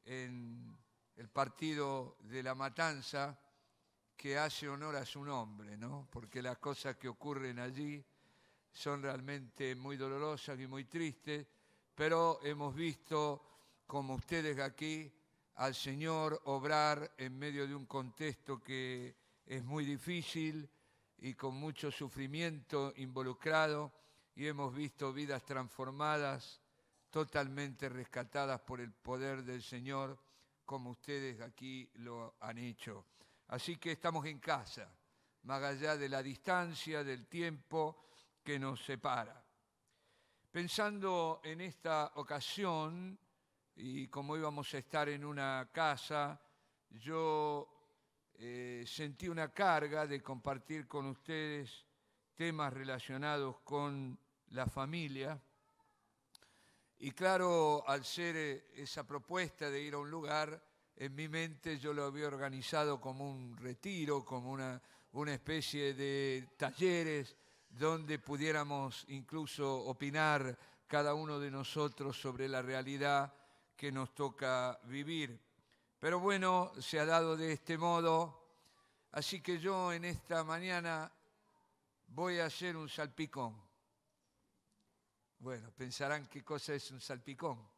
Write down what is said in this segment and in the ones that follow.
en el partido de La Matanza, que hace honor a su nombre, ¿no? Porque las cosas que ocurren allí son realmente muy dolorosas y muy tristes, pero hemos visto, como ustedes aquí, al Señor obrar en medio de un contexto que es muy difícil y con mucho sufrimiento involucrado, y hemos visto vidas transformadas, totalmente rescatadas por el poder del Señor, como ustedes aquí lo han hecho. Así que estamos en casa, más allá de la distancia, del tiempo que nos separa. Pensando en esta ocasión, y como íbamos a estar en una casa, yo sentí una carga de compartir con ustedes temas relacionados con la familia. Y claro, al ser esa propuesta de ir a un lugar, en mi mente yo lo había organizado como un retiro, como una especie de talleres donde pudiéramos incluso opinar cada uno de nosotros sobre la realidad que nos toca vivir. Pero bueno, se ha dado de este modo, así que yo en esta mañana voy a hacer un salpicón. Bueno, pensarán qué cosa es un salpicón.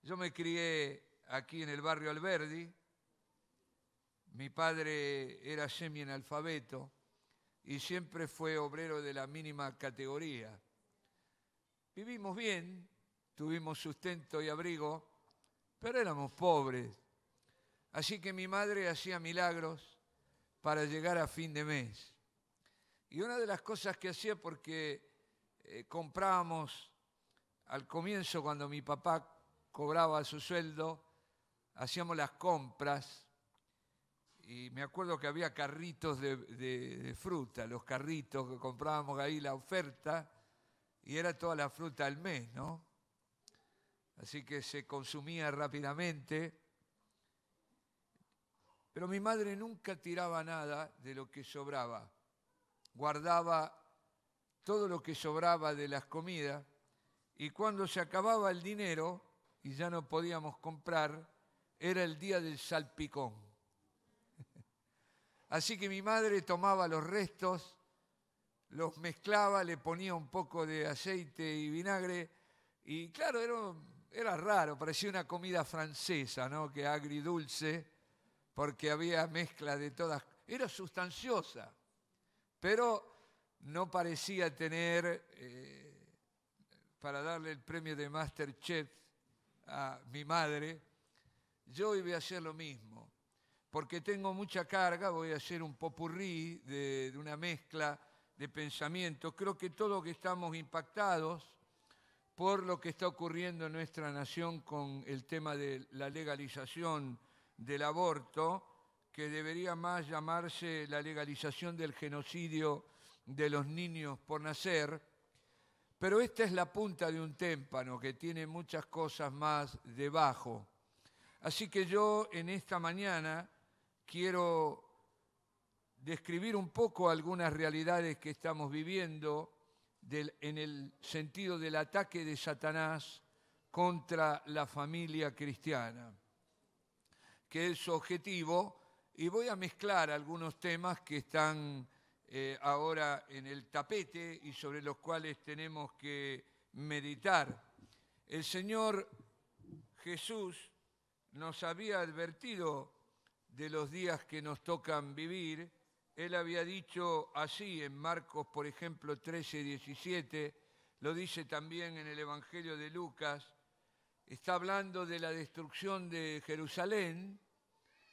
Yo me crié aquí en el barrio Alberdi. Mi padre era semi-analfabeto y siempre fue obrero de la mínima categoría. Vivimos bien, tuvimos sustento y abrigo, pero éramos pobres. Así que mi madre hacía milagros para llegar a fin de mes. Y una de las cosas que hacía, porque comprábamos al comienzo, cuando mi papá cobraba su sueldo, hacíamos las compras y me acuerdo que había carritos de fruta, los carritos que comprábamos ahí, la oferta, y era toda la fruta del mes, ¿no? Así que se consumía rápidamente, pero mi madre nunca tiraba nada de lo que sobraba, guardaba todo lo que sobraba de las comidas, y cuando se acababa el dinero y ya no podíamos comprar, era el día del salpicón. Así que mi madre tomaba los restos, los mezclaba, le ponía un poco de aceite y vinagre, y claro, era raro, parecía una comida francesa, ¿no? Que agridulce, porque había mezcla de todas, era sustanciosa, pero no parecía tener, para darle el premio de MasterChef a mi madre, yo voy a hacer lo mismo, porque tengo mucha carga, voy a hacer un popurrí de una mezcla de pensamientos. Creo que todos que estamos impactados por lo que está ocurriendo en nuestra nación con el tema de la legalización del aborto, que debería más llamarse la legalización del genocidio de los niños por nacer, pero esta es la punta de un témpano que tiene muchas cosas más debajo. Así que yo en esta mañana quiero describir un poco algunas realidades que estamos viviendo en el sentido del ataque de Satanás contra la familia cristiana, que es su objetivo, y voy a mezclar algunos temas que están ahora en el tapete y sobre los cuales tenemos que meditar. El Señor Jesús nos había advertido de los días que nos tocan vivir. Él había dicho así en Marcos, por ejemplo, 13:17, lo dice también en el Evangelio de Lucas, está hablando de la destrucción de Jerusalén,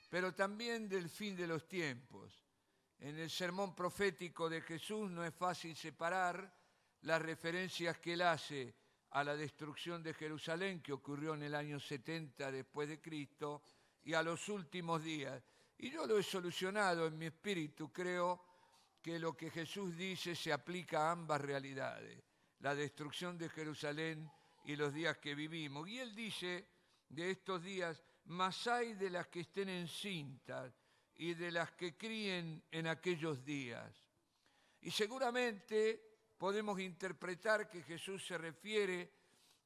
pero también del fin de los tiempos. En el sermón profético de Jesús no es fácil separar las referencias que él hace a la destrucción de Jerusalén, que ocurrió en el año 70 después de Cristo, y a los últimos días. Y yo lo he solucionado en mi espíritu. Creo que lo que Jesús dice se aplica a ambas realidades, la destrucción de Jerusalén y los días que vivimos. Y él dice de estos días, mas hay de las que estén encintas y de las que críen en aquellos días. Y seguramente podemos interpretar que Jesús se refiere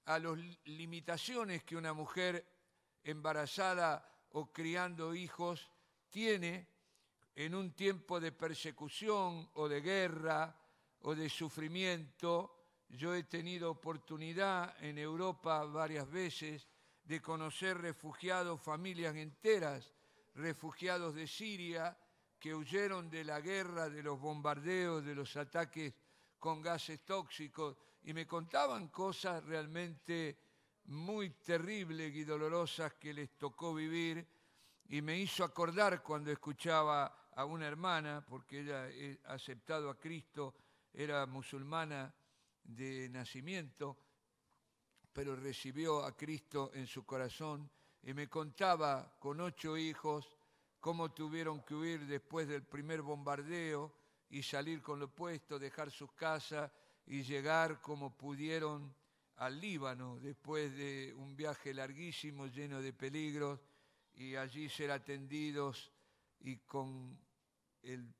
a las limitaciones que una mujer embarazada o criando hijos, tiene en un tiempo de persecución o de guerra o de sufrimiento. Yo he tenido oportunidad en Europa varias veces de conocer refugiados, familias enteras, refugiados de Siria, que huyeron de la guerra, de los bombardeos, de los ataques con gases tóxicos, y me contaban cosas realmente muy terribles y dolorosas que les tocó vivir, y me hizo acordar cuando escuchaba a una hermana, porque ella ha aceptado a Cristo, era musulmana de nacimiento, pero recibió a Cristo en su corazón, y me contaba con 8 hijos cómo tuvieron que huir después del primer bombardeo y salir con lo puesto, dejar sus casas y llegar como pudieron al Líbano después de un viaje larguísimo lleno de peligros, y allí ser atendidos y con el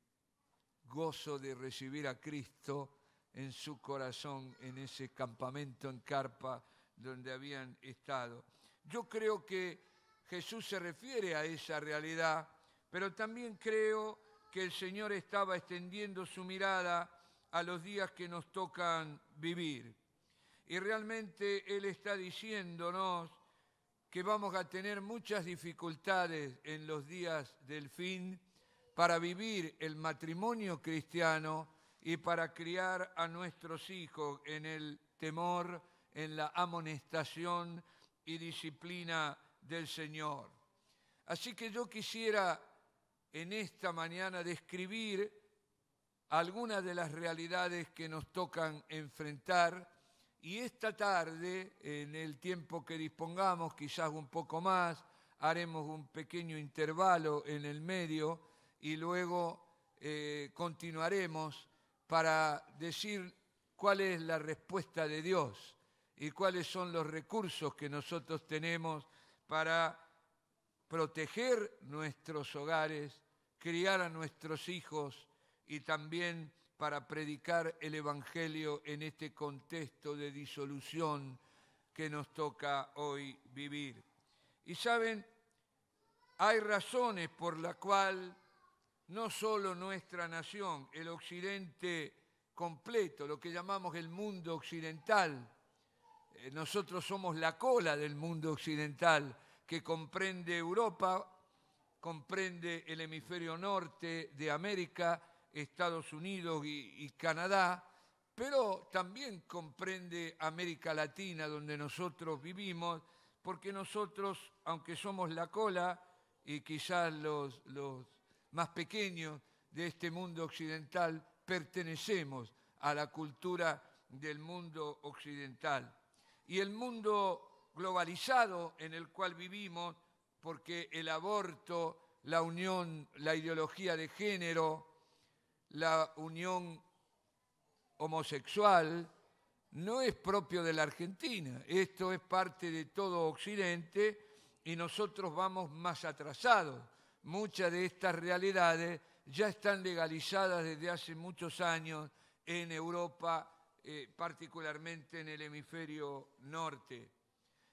gozo de recibir a Cristo en su corazón en ese campamento en carpa donde habían estado. Yo creo que Jesús se refiere a esa realidad, pero también creo que el Señor estaba extendiendo su mirada a los días que nos tocan vivir. Y realmente Él está diciéndonos que vamos a tener muchas dificultades en los días del fin para vivir el matrimonio cristiano y para criar a nuestros hijos en el temor, en la amonestación y disciplina del Señor. Así que yo quisiera en esta mañana describir algunas de las realidades que nos tocan enfrentar, y esta tarde, en el tiempo que dispongamos, quizás un poco más, haremos un pequeño intervalo en el medio y luego continuaremos para decir cuál es la respuesta de Dios y cuáles son los recursos que nosotros tenemos para proteger nuestros hogares, criar a nuestros hijos y también para predicar el Evangelio en este contexto de disolución que nos toca hoy vivir. Y saben, hay razones por las cuales no solo nuestra nación, el occidente completo, lo que llamamos el mundo occidental, nosotros somos la cola del mundo occidental, que comprende Europa, comprende el hemisferio norte de América, Estados Unidos y Canadá, pero también comprende América Latina, donde nosotros vivimos, porque nosotros, aunque somos la cola y quizás los más pequeños de este mundo occidental, pertenecemos a la cultura del mundo occidental. Y el mundo globalizado en el cual vivimos, porque el aborto, la unión, la ideología de género, la unión homosexual, no es propio de la Argentina. Esto es parte de todo Occidente y nosotros vamos más atrasados. Muchas de estas realidades ya están legalizadas desde hace muchos años en Europa, particularmente en el hemisferio norte.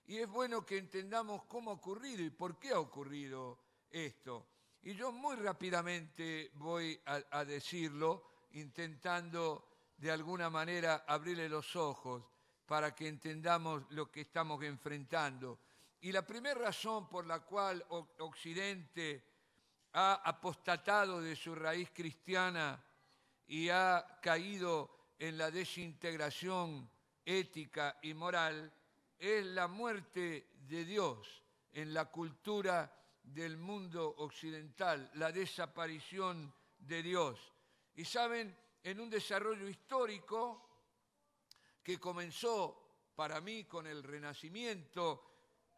Y es bueno que entendamos cómo ha ocurrido y por qué ha ocurrido esto. Y yo muy rápidamente voy a decirlo, intentando de alguna manera abrirle los ojos para que entendamos lo que estamos enfrentando. Y la primera razón por la cual Occidente ha apostatado de su raíz cristiana y ha caído en la desintegración ética y moral es la muerte de Dios en la cultura del mundo occidental, la desaparición de Dios. Y saben, en un desarrollo histórico que comenzó para mí con el Renacimiento,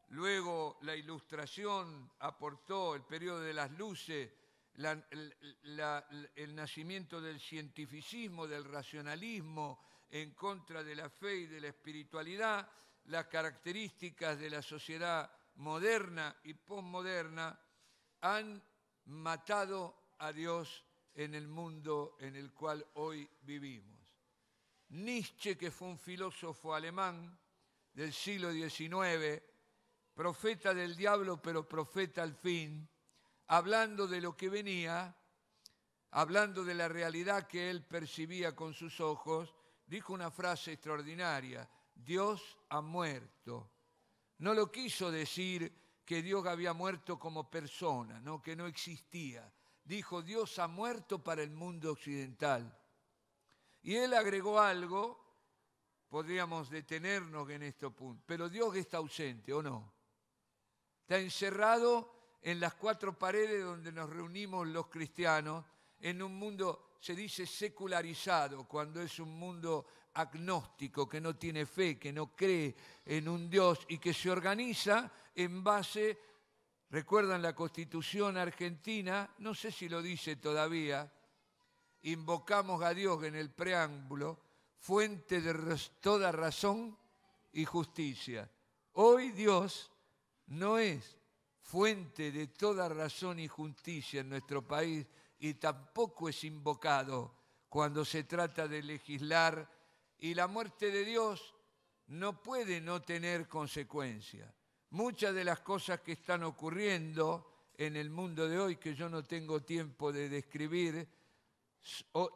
luego la Ilustración aportó el periodo de las luces, el nacimiento del cientificismo, del racionalismo en contra de la fe y de la espiritualidad, las características de la sociedad moderna y posmoderna han matado a Dios en el mundo en el cual hoy vivimos. Nietzsche, que fue un filósofo alemán del siglo XIX, profeta del diablo, pero profeta al fin, hablando de lo que venía, hablando de la realidad que él percibía con sus ojos, dijo una frase extraordinaria: Dios ha muerto. No lo quiso decir que Dios había muerto como persona, ¿no? Que no existía. Dijo: Dios ha muerto para el mundo occidental. Y él agregó algo, podríamos detenernos en este punto, pero Dios está ausente, ¿o no? Está encerrado en las cuatro paredes donde nos reunimos los cristianos, en un mundo, se dice secularizado, cuando es un mundo agnóstico, que no tiene fe, que no cree en un Dios y que se organiza en base, recuerdan la Constitución argentina, no sé si lo dice todavía, invocamos a Dios en el preámbulo, fuente de toda razón y justicia. Hoy Dios no es fuente de toda razón y justicia en nuestro país y tampoco es invocado cuando se trata de legislar, y la muerte de Dios no puede no tener consecuencias. Muchas de las cosas que están ocurriendo en el mundo de hoy, que yo no tengo tiempo de describir,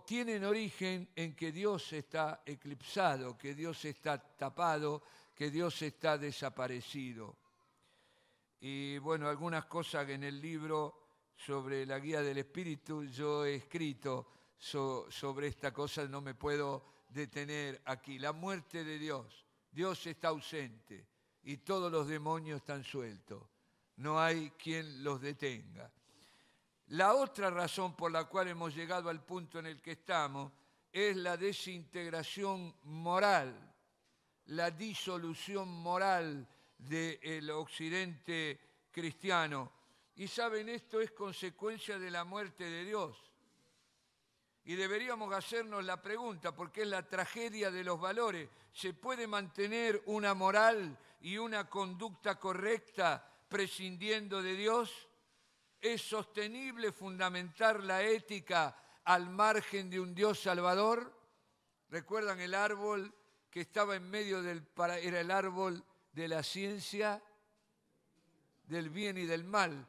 tienen origen en que Dios está eclipsado, que Dios está tapado, que Dios está desaparecido. Y bueno, algunas cosas que en el libro sobre la guía del Espíritu yo he escrito sobre esta cosa, no me puedo detener aquí. La muerte de Dios. Dios está ausente y todos los demonios están sueltos. No hay quien los detenga. La otra razón por la cual hemos llegado al punto en el que estamos es la desintegración moral, la disolución moral del occidente cristiano. Y saben, esto es consecuencia de la muerte de Dios. Y deberíamos hacernos la pregunta, porque es la tragedia de los valores. ¿Se puede mantener una moral y una conducta correcta prescindiendo de Dios? ¿Es sostenible fundamentar la ética al margen de un Dios salvador? ¿Recuerdan el árbol que estaba en medio era el árbol de la ciencia del bien y del mal?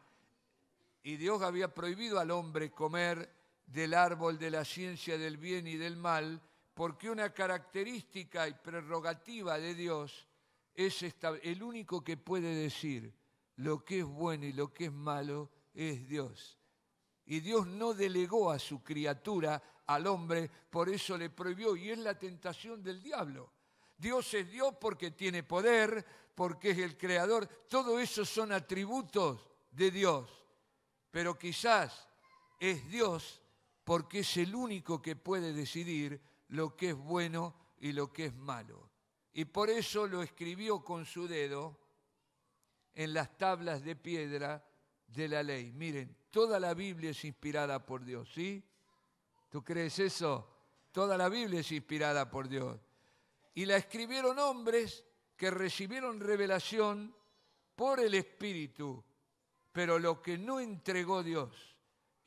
Y Dios había prohibido al hombre comer del árbol de la ciencia del bien y del mal, porque una característica y prerrogativa de Dios es el único que puede decir lo que es bueno y lo que es malo es Dios. Y Dios no delegó a su criatura, al hombre, por eso le prohibió, y es la tentación del diablo. Dios es Dios porque tiene poder, porque es el creador, todo eso son atributos de Dios, pero quizás es Dios porque es el único que puede decidir lo que es bueno y lo que es malo. Y por eso lo escribió con su dedo en las tablas de piedra de la ley. Miren, toda la Biblia es inspirada por Dios, ¿sí? ¿Tú crees eso? Toda la Biblia es inspirada por Dios. Y la escribieron hombres que recibieron revelación por el Espíritu, pero lo que no entregó Dios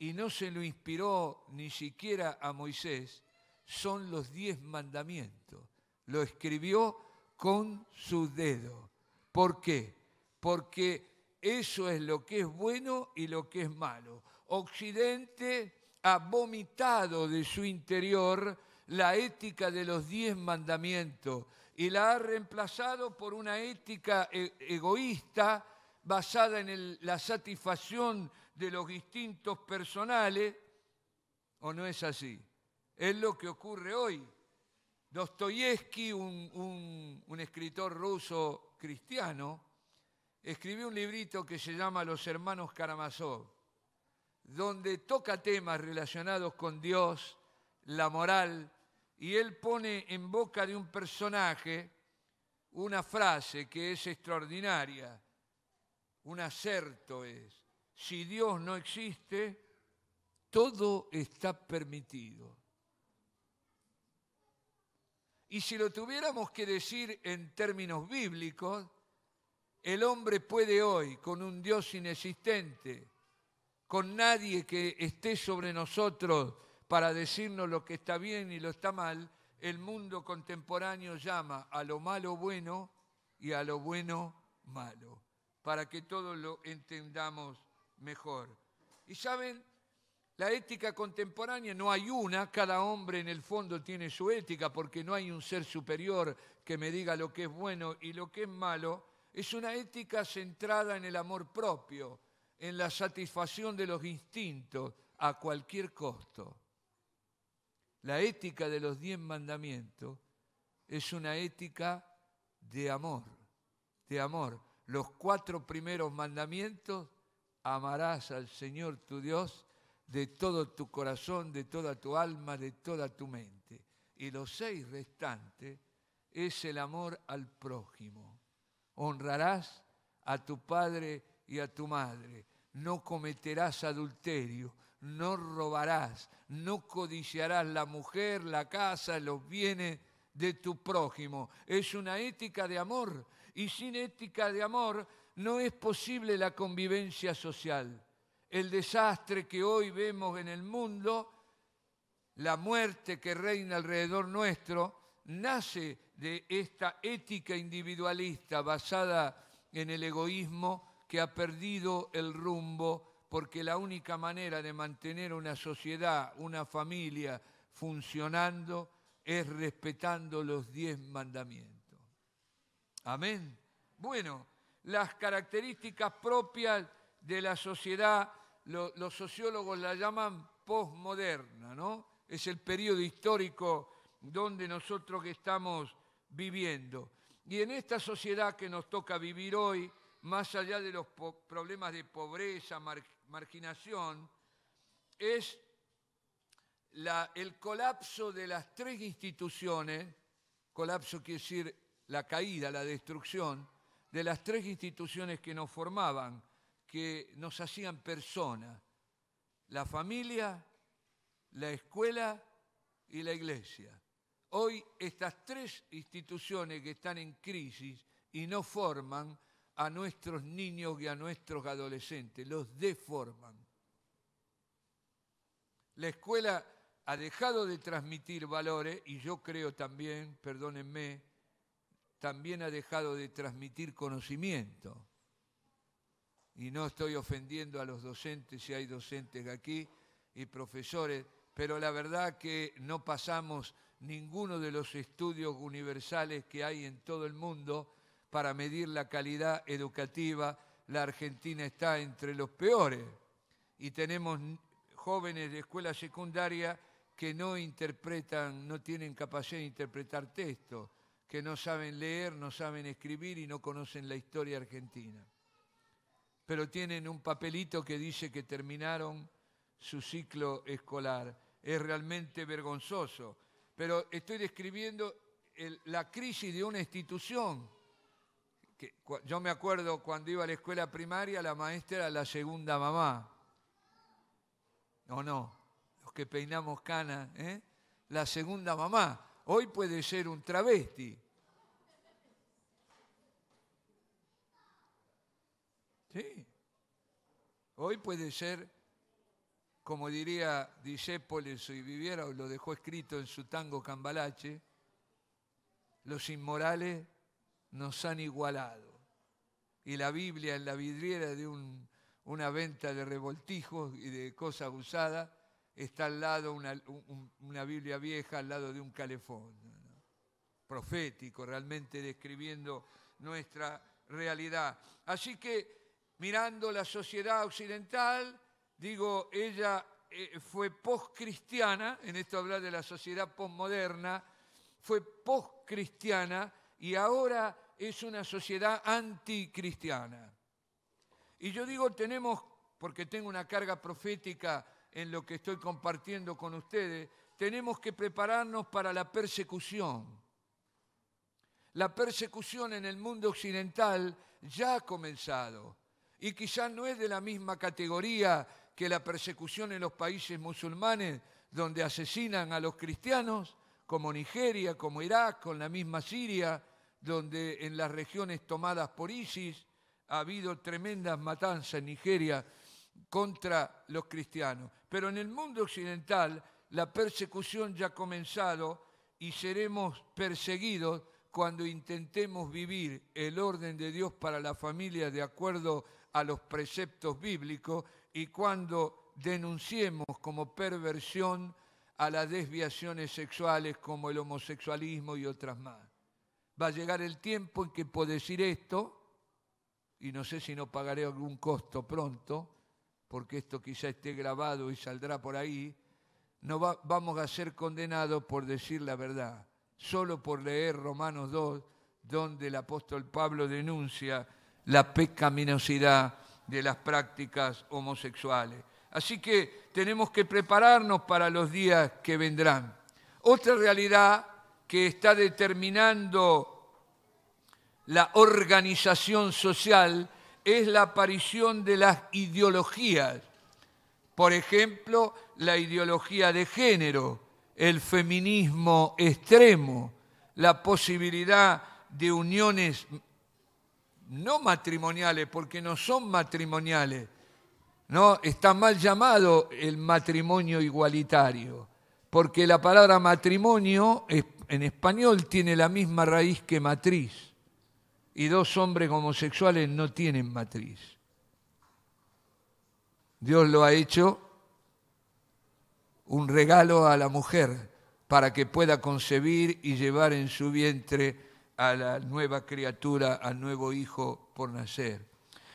y no se lo inspiró ni siquiera a Moisés son los 10 mandamientos. Lo escribió con su dedo. ¿Por qué? Porque eso es lo que es bueno y lo que es malo. Occidente ha vomitado de su interior la ética de los 10 mandamientos y la ha reemplazado por una ética egoísta basada en la satisfacción de los instintos personales, ¿o no es así? Es lo que ocurre hoy. Dostoyevsky, un escritor ruso cristiano, escribió un librito que se llama Los Hermanos Karamazov, donde toca temas relacionados con Dios, la moral, y él pone en boca de un personaje una frase que es extraordinaria, un acerto es: si Dios no existe, todo está permitido. Y si lo tuviéramos que decir en términos bíblicos, el hombre puede hoy, con un Dios inexistente, con nadie que esté sobre nosotros para decirnos lo que está bien y lo está mal, el mundo contemporáneo llama a lo malo bueno y a lo bueno malo. para que todos lo entendamos mejor. Y saben, la ética contemporánea no hay una, cada hombre en el fondo tiene su ética porque no hay un ser superior que me diga lo que es bueno y lo que es malo. Es una ética centrada en el amor propio, en la satisfacción de los instintos a cualquier costo. La ética de los 10 mandamientos es una ética de amor, de amor. Los 4 primeros mandamientos: amarás al Señor tu Dios de todo tu corazón, de toda tu alma, de toda tu mente. Y los 6 restantes es el amor al prójimo. Honrarás a tu padre y a tu madre. No cometerás adulterio. No robarás. No codiciarás la mujer, la casa, los bienes de tu prójimo. Es una ética de amor. Y sin ética de amor no es posible la convivencia social. El desastre que hoy vemos en el mundo, la muerte que reina alrededor nuestro, nace de esta ética individualista basada en el egoísmo que ha perdido el rumbo, porque la única manera de mantener una sociedad, una familia funcionando es respetando los 10 mandamientos. Amén. Bueno, las características propias de la sociedad, los sociólogos la llaman posmoderna, ¿no? Es el periodo histórico donde nosotros estamos viviendo. Y en esta sociedad que nos toca vivir hoy, más allá de los problemas de pobreza, marginación, es el colapso de las 3 instituciones, colapso quiere decir la caída, la destrucción, de las 3 instituciones que nos formaban, que nos hacían personas: la familia, la escuela y la iglesia. Hoy estas 3 instituciones que están en crisis y no forman a nuestros niños y a nuestros adolescentes, los deforman. La escuela ha dejado de transmitir valores y yo creo también, perdónenme, también ha dejado de transmitir conocimiento. Y no estoy ofendiendo a los docentes, si hay docentes aquí y profesores, pero la verdad que no pasamos ninguno de los estudios universales que hay en todo el mundo para medir la calidad educativa. La Argentina está entre los peores y tenemos jóvenes de escuela secundaria que no interpretan, no tienen capacidad de interpretar textos, que no saben leer, no saben escribir y no conocen la historia argentina. Pero tienen un papelito que dice que terminaron su ciclo escolar. Es realmente vergonzoso. Pero estoy describiendo la crisis de una institución. Yo me acuerdo cuando iba a la escuela primaria, la maestra era la segunda mamá. ¿O no? Los que peinamos canas, ¿eh? La segunda mamá. Hoy puede ser un travesti. Sí. Hoy puede ser, como diría Discépole, si viviera, o lo dejó escrito en su tango Cambalache, los inmorales nos han igualado. Y la Biblia en la vidriera de una venta de revoltijos y de cosas usadas está al lado una Biblia vieja al lado de un calefón, ¿no? Profético, realmente describiendo nuestra realidad. Así que, mirando la sociedad occidental, digo, ella fue postcristiana, en esto hablar de la sociedad postmoderna, fue postcristiana y ahora es una sociedad anticristiana. Y yo digo, tenemos, porque tengo una carga profética en lo que estoy compartiendo con ustedes, tenemos que prepararnos para la persecución. La persecución en el mundo occidental ya ha comenzado y quizás no es de la misma categoría que la persecución en los países musulmanes donde asesinan a los cristianos, como Nigeria, como Irak, con la misma Siria, donde en las regiones tomadas por ISIS ha habido tremendas matanzas en Nigeria contra los cristianos. Pero en el mundo occidental la persecución ya ha comenzado y seremos perseguidos cuando intentemos vivir el orden de Dios para la familia de acuerdo a los preceptos bíblicos y cuando denunciemos como perversión a las desviaciones sexuales como el homosexualismo y otras más. Va a llegar el tiempo en que puedo decir esto, y no sé si no pagaré algún costo pronto, porque esto quizá esté grabado y saldrá por ahí, no vamos a ser condenados por decir la verdad, solo por leer Romanos 2, donde el apóstol Pablo denuncia la pecaminosidad de las prácticas homosexuales. Así que tenemos que prepararnos para los días que vendrán. Otra realidad que está determinando la organización social es la aparición de las ideologías. Por ejemplo, la ideología de género, el feminismo extremo, la posibilidad de uniones no matrimoniales, porque no son matrimoniales, ¿no? Está mal llamado el matrimonio igualitario, porque la palabra matrimonio en español tiene la misma raíz que matriz. Y dos hombres homosexuales no tienen matriz. Dios lo ha hecho un regalo a la mujer para que pueda concebir y llevar en su vientre a la nueva criatura, al nuevo hijo por nacer.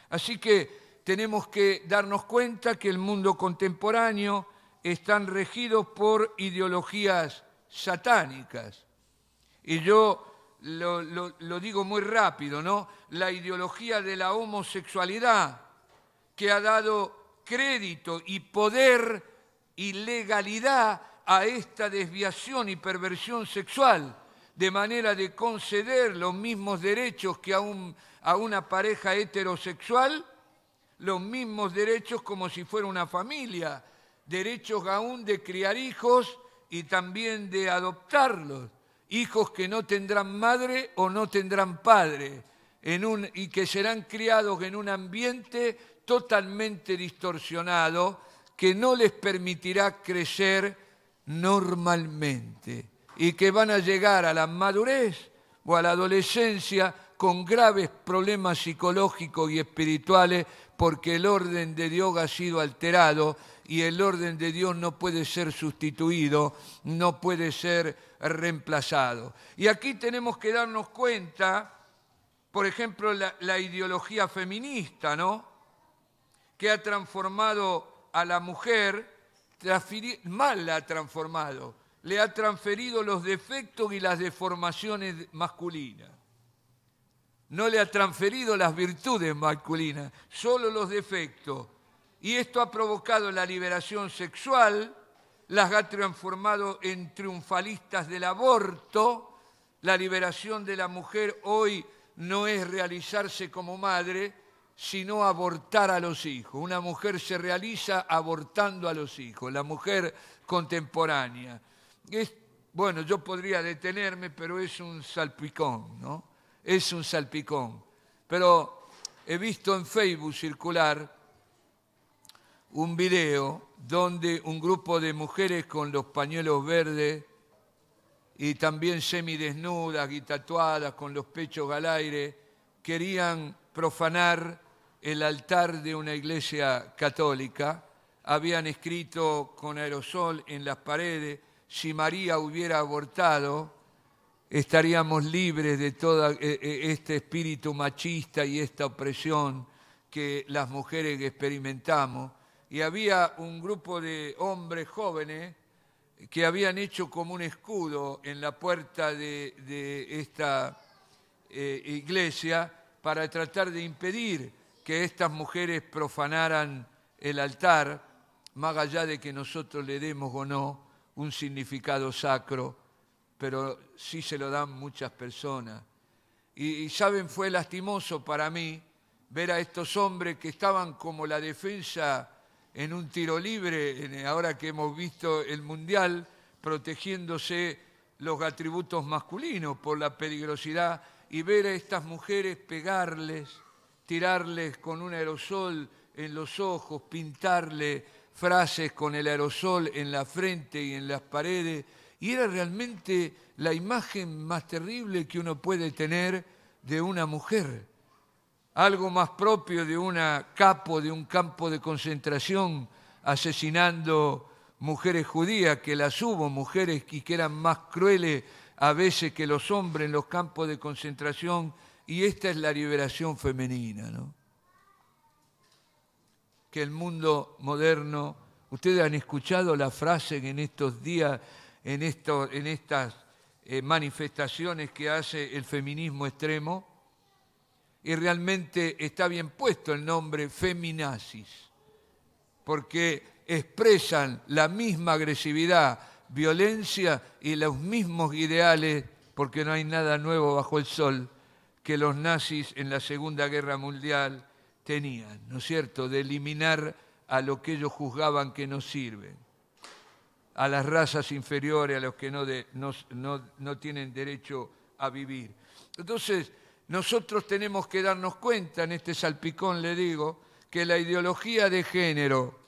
Así que tenemos que darnos cuenta que el mundo contemporáneo están regidos por ideologías satánicas. Y yo lo digo muy rápido, ¿no? La ideología de la homosexualidad, que ha dado crédito y poder y legalidad a esta desviación y perversión sexual, de manera de conceder los mismos derechos que a una pareja heterosexual, los mismos derechos como si fuera una familia, derechos aún de criar hijos y también de adoptarlos. Hijos que no tendrán madre o no tendrán padre, y que serán criados en un ambiente totalmente distorsionado que no les permitirá crecer normalmente y que van a llegar a la madurez o a la adolescencia con graves problemas psicológicos y espirituales porque el orden de Dios ha sido alterado y el orden de Dios no puede ser sustituido, no puede ser reemplazado. Y aquí tenemos que darnos cuenta, por ejemplo, la ideología feminista, ¿no? Que ha transformado a la mujer, mal la ha transformado, le ha transferido los defectos y las deformaciones masculinas. No le ha transferido las virtudes masculinas, solo los defectos. Y esto ha provocado la liberación sexual, las ha transformado en triunfalistas del aborto. La liberación de la mujer hoy no es realizarse como madre, sino abortar a los hijos. Una mujer se realiza abortando a los hijos, la mujer contemporánea. Bueno, yo podría detenerme, pero es un salpicón, ¿no? Es un salpicón. Pero he visto en Facebook circular un video donde un grupo de mujeres con los pañuelos verdes y también semidesnudas y tatuadas con los pechos al aire querían profanar el altar de una iglesia católica. Habían escrito con aerosol en las paredes: si María hubiera abortado, estaríamos libres de todo este espíritu machista y esta opresión que las mujeres experimentamos. Y había un grupo de hombres jóvenes que habían hecho como un escudo en la puerta de esta iglesia para tratar de impedir que estas mujeres profanaran el altar, más allá de que nosotros le demos o no un significado sacro, pero sí se lo dan muchas personas. Y saben, fue lastimoso para mí ver a estos hombres que estaban como la defensa en un tiro libre, ahora que hemos visto el Mundial, protegiéndose los atributos masculinos por la peligrosidad, y ver a estas mujeres pegarles, tirarles con un aerosol en los ojos, pintarle frases con el aerosol en la frente y en las paredes, y era realmente la imagen más terrible que uno puede tener de una mujer. Algo más propio de una capo de un campo de concentración asesinando mujeres judías, que las hubo, mujeres que eran más crueles a veces que los hombres en los campos de concentración, y esta es la liberación femenina, ¿no? Que el mundo moderno, ustedes han escuchado la frase que en estos días, en estas manifestaciones que hace el feminismo extremo, y realmente está bien puesto el nombre feminazis, porque expresan la misma agresividad, violencia y los mismos ideales, porque no hay nada nuevo bajo el sol, que los nazis en la Segunda Guerra Mundial tenían, ¿no es cierto?, de eliminar a lo que ellos juzgaban que no sirven, a las razas inferiores, a los que no tienen derecho a vivir. Entonces, nosotros tenemos que darnos cuenta, en este salpicón le digo, que la ideología de género,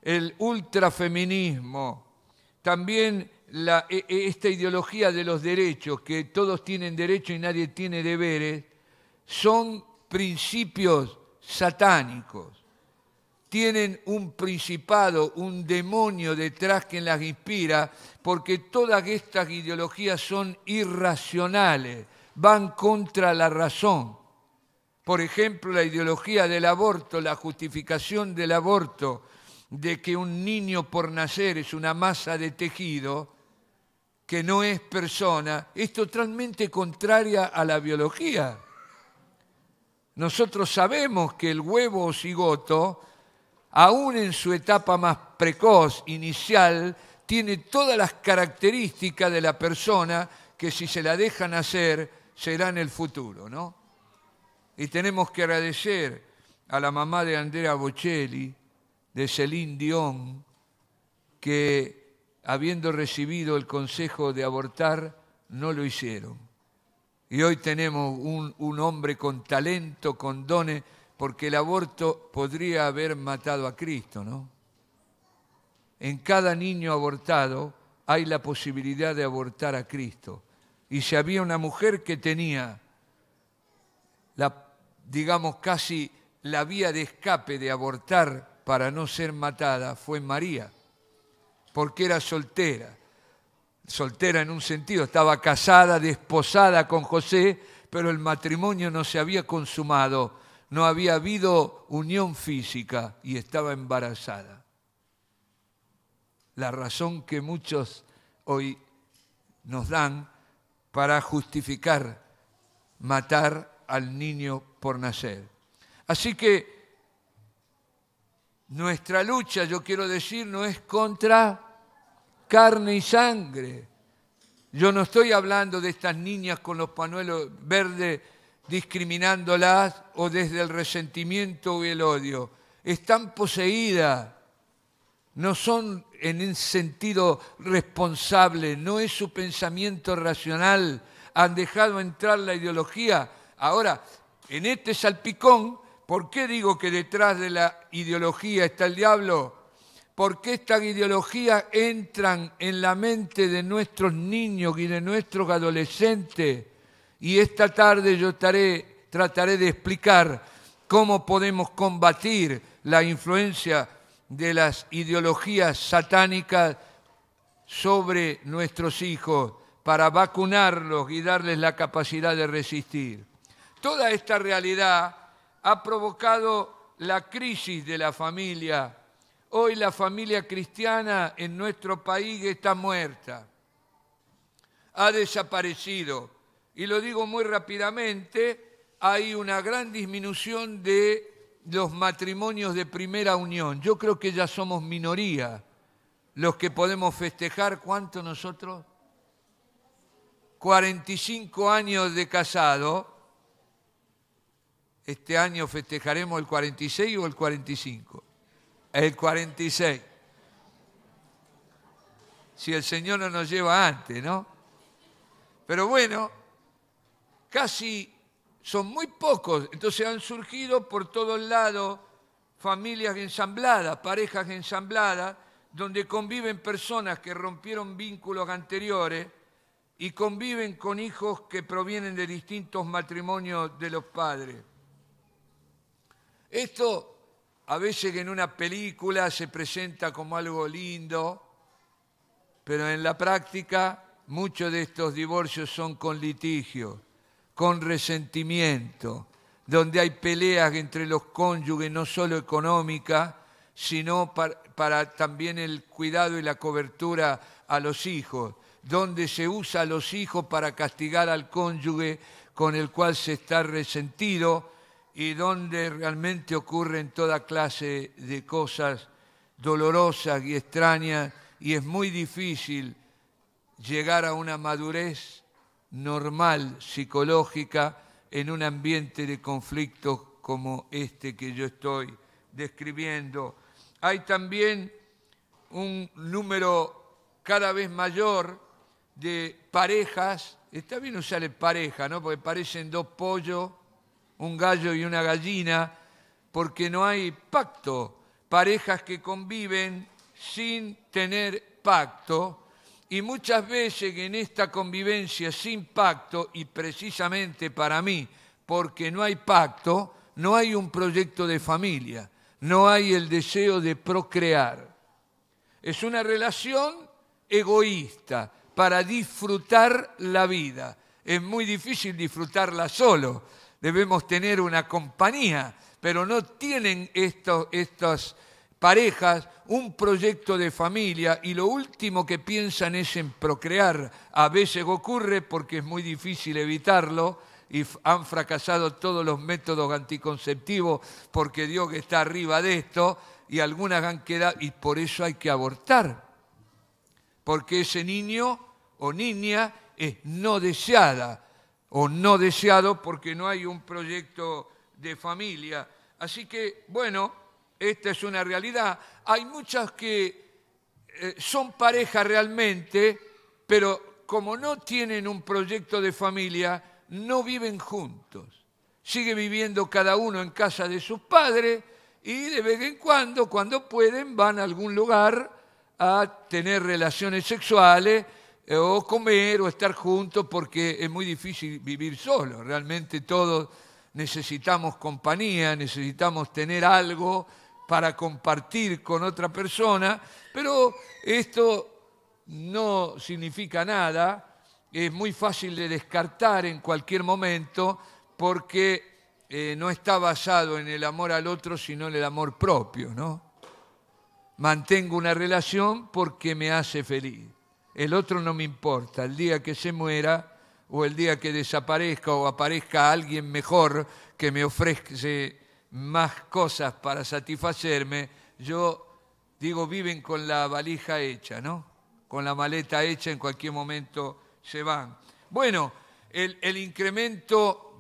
el ultrafeminismo, también esta ideología de los derechos, que todos tienen derecho y nadie tiene deberes, son principios satánicos. Tienen un principado, un demonio detrás que las inspira, porque todas estas ideologías son irracionales, van contra la razón. Por ejemplo, la ideología del aborto, la justificación del aborto, de que un niño por nacer es una masa de tejido, que no es persona, es totalmente contraria a la biología. Nosotros sabemos que el huevo o cigoto, aún en su etapa más precoz, inicial, tiene todas las características de la persona que si se la deja nacer será en el futuro, ¿no? Y tenemos que agradecer a la mamá de Andrea Bocelli, de Celine Dion, que habiendo recibido el consejo de abortar, no lo hicieron. Y hoy tenemos un hombre con talento, con dones, porque el aborto podría haber matado a Cristo, ¿no? En cada niño abortado hay la posibilidad de abortar a Cristo. Y si había una mujer que tenía, digamos, casi la vía de escape de abortar para no ser matada, fue María, porque era soltera. Soltera en un sentido, estaba casada, desposada con José, pero el matrimonio no se había consumado, no había habido unión física y estaba embarazada. La razón que muchos hoy nos dan para justificar matar al niño por nacer. Así que nuestra lucha, yo quiero decir, no es contra carne y sangre. Yo no estoy hablando de estas niñas con los pañuelos verdes discriminándolas o desde el resentimiento o el odio. Están poseídas, no son en un sentido responsable, no es su pensamiento racional, han dejado entrar la ideología. Ahora, en este salpicón, ¿por qué digo que detrás de la ideología está el diablo? Porque estas ideologías entran en la mente de nuestros niños y de nuestros adolescentes. Y esta tarde yo trataré de explicar cómo podemos combatir la influencia de las ideologías satánicas sobre nuestros hijos para vacunarlos y darles la capacidad de resistir. Toda esta realidad ha provocado la crisis de la familia. Hoy la familia cristiana en nuestro país está muerta, ha desaparecido. Y lo digo muy rápidamente, hay una gran disminución de los matrimonios de primera unión. Yo creo que ya somos minoría los que podemos festejar, ¿cuánto nosotros? 45 años de casado. Este año festejaremos el 46 o el 45. El 46. Si el Señor no nos lleva antes, ¿no? Pero bueno, casi son muy pocos. Entonces han surgido por todos lados familias ensambladas, parejas ensambladas, donde conviven personas que rompieron vínculos anteriores y conviven con hijos que provienen de distintos matrimonios de los padres. Esto a veces en una película se presenta como algo lindo, pero en la práctica muchos de estos divorcios son con litigio, con resentimiento, donde hay peleas entre los cónyuges, no solo económicas, sino para también el cuidado y la cobertura a los hijos, donde se usa a los hijos para castigar al cónyuge con el cual se está resentido y donde realmente ocurren toda clase de cosas dolorosas y extrañas, y es muy difícil llegar a una madurez normal, psicológica, en un ambiente de conflicto como este que yo estoy describiendo. Hay también un número cada vez mayor de parejas, está bien usarle pareja, ¿no? Porque parecen dos pollos, un gallo y una gallina, porque no hay pacto. Parejas que conviven sin tener pacto, y muchas veces en esta convivencia sin pacto, y precisamente para mí, porque no hay pacto, no hay un proyecto de familia, no hay el deseo de procrear. Es una relación egoísta para disfrutar la vida. Es muy difícil disfrutarla solo, debemos tener una compañía, pero no tienen estas parejas un proyecto de familia y lo último que piensan es en procrear. A veces ocurre porque es muy difícil evitarlo y han fracasado todos los métodos anticonceptivos porque Dios está arriba de esto y algunas han quedado, y por eso hay que abortar, porque ese niño o niña es no deseada o no deseado porque no hay un proyecto de familia. Así que, bueno, esta es una realidad. Hay muchas que son pareja realmente, pero como no tienen un proyecto de familia, no viven juntos. Sigue viviendo cada uno en casa de sus padres y de vez en cuando pueden, van a algún lugar a tener relaciones sexuales o comer o estar juntos porque es muy difícil vivir solo. Realmente todos necesitamos compañía, necesitamos tener algo para compartir con otra persona, pero esto no significa nada, es muy fácil de descartar en cualquier momento porque no está basado en el amor al otro, sino en el amor propio, ¿no? Mantengo una relación porque me hace feliz. El otro no me importa, el día que se muera o el día que desaparezca o aparezca alguien mejor que me ofrece más cosas para satisfacerme, yo digo, viven con la valija hecha, ¿no? Con la maleta hecha, en cualquier momento se van. Bueno, el incremento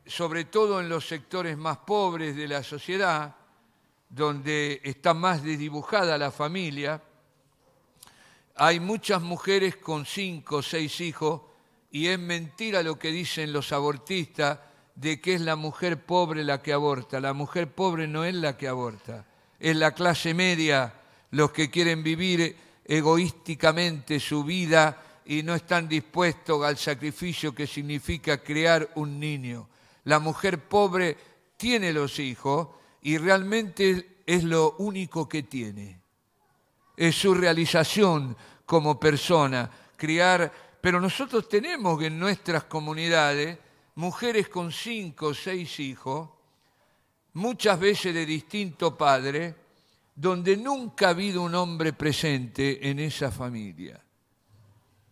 sobre todo en los sectores más pobres de la sociedad, donde está más desdibujada la familia, hay muchas mujeres con 5 o 6 hijos, y es mentira lo que dicen los abortistas, de que es la mujer pobre la que aborta. La mujer pobre no es la que aborta, es la clase media, los que quieren vivir egoísticamente su vida y no están dispuestos al sacrificio que significa crear un niño. La mujer pobre tiene los hijos y realmente es lo único que tiene. Es su realización como persona, criar. Pero nosotros tenemos en nuestras comunidades mujeres con 5 o 6 hijos, muchas veces de distinto padre, donde nunca ha habido un hombre presente en esa familia.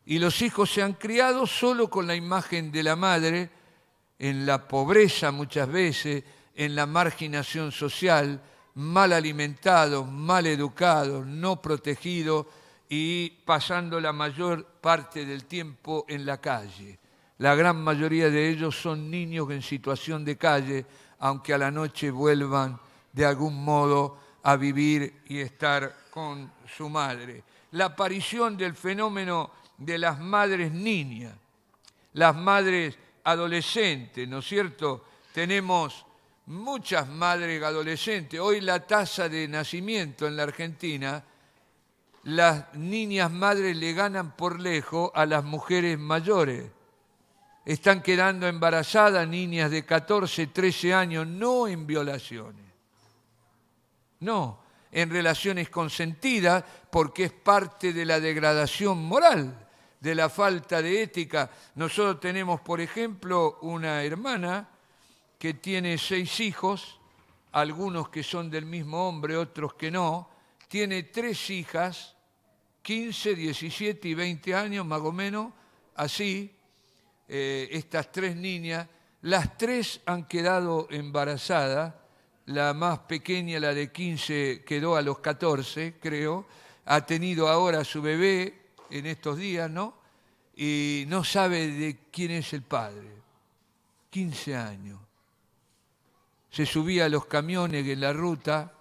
Y los hijos se han criado solo con la imagen de la madre, en la pobreza muchas veces, en la marginación social, mal alimentados, mal educados, no protegidos y pasando la mayor parte del tiempo en la calle. La gran mayoría de ellos son niños en situación de calle, aunque a la noche vuelvan de algún modo a vivir y estar con su madre. La aparición del fenómeno de las madres niñas, las madres adolescentes, ¿no es cierto? Tenemos muchas madres adolescentes. Hoy la tasa de nacimiento en la Argentina las niñas madres le ganan por lejos a las mujeres mayores. Están quedando embarazadas niñas de 14, 13 años, no en violaciones, no, en relaciones consentidas, porque es parte de la degradación moral, de la falta de ética. Nosotros tenemos, por ejemplo, una hermana que tiene 6 hijos, algunos que son del mismo hombre, otros que no. Tiene 3 hijas, 15, 17 y 20 años, más o menos, así, estas 3 niñas. Las 3 han quedado embarazadas. La más pequeña, la de 15, quedó a los 14, creo. Ha tenido ahora su bebé en estos días, ¿no? Y no sabe de quién es el padre. 15 años. Se subía a los camiones en la ruta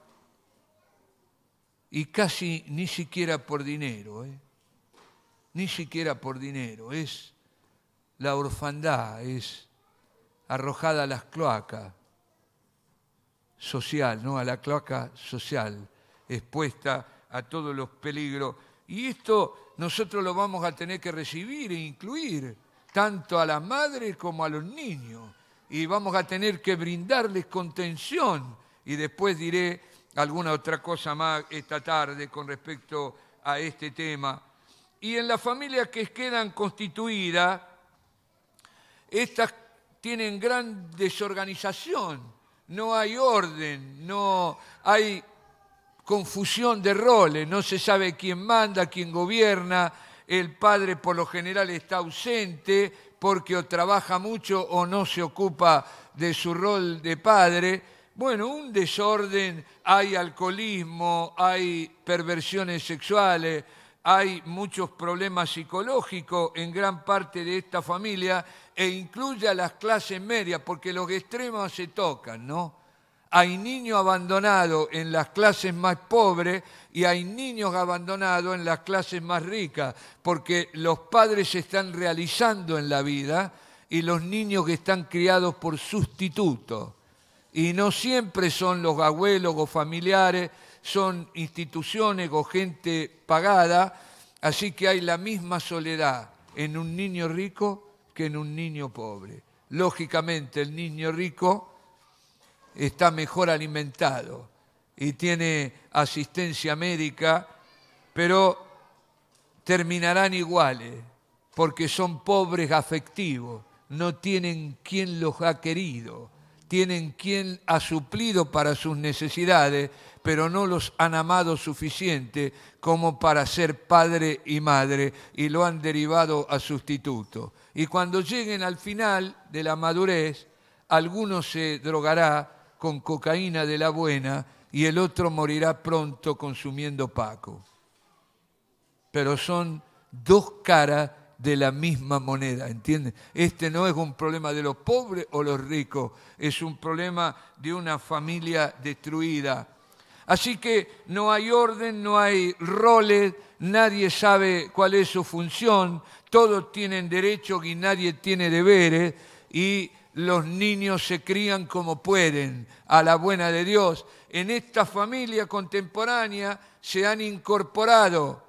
y casi ni siquiera por dinero, ni siquiera por dinero. Es la orfandad, es arrojada a las cloacas social, ¿no? A la cloaca social, expuesta a todos los peligros. Y esto nosotros lo vamos a tener que recibir e incluir, tanto a la madre como a los niños. Y vamos a tener que brindarles contención. Y después diré alguna otra cosa más esta tarde con respecto a este tema. Y en las familias que quedan constituidas, estas tienen gran desorganización, no hay orden, no hay confusión de roles, no se sabe quién manda, quién gobierna, el padre por lo general está ausente porque o trabaja mucho o no se ocupa de su rol de padre. Bueno, un desorden, hay alcoholismo, hay perversiones sexuales, hay muchos problemas psicológicos en gran parte de esta familia e incluye a las clases medias, porque los extremos se tocan, ¿no? Hay niños abandonados en las clases más pobres y hay niños abandonados en las clases más ricas, porque los padres se están realizando en la vida y los niños que están criados por sustitutos. Y no siempre son los abuelos o familiares, son instituciones o gente pagada, así que hay la misma soledad en un niño rico que en un niño pobre. Lógicamente el niño rico está mejor alimentado y tiene asistencia médica, pero terminarán iguales, porque son pobres afectivos, no tienen quien los ha querido, tienen quien ha suplido para sus necesidades, pero no los han amado suficiente como para ser padre y madre y lo han derivado a sustituto. Y cuando lleguen al final de la madurez, alguno se drogará con cocaína de la buena y el otro morirá pronto consumiendo paco. Pero son 2 caras de la misma moneda, ¿entienden? Este no es un problema de los pobres o los ricos, es un problema de una familia destruida. Así que no hay orden, no hay roles, nadie sabe cuál es su función, todos tienen derechos y nadie tiene deberes, y los niños se crían como pueden, a la buena de Dios. En esta familia contemporánea se han incorporado,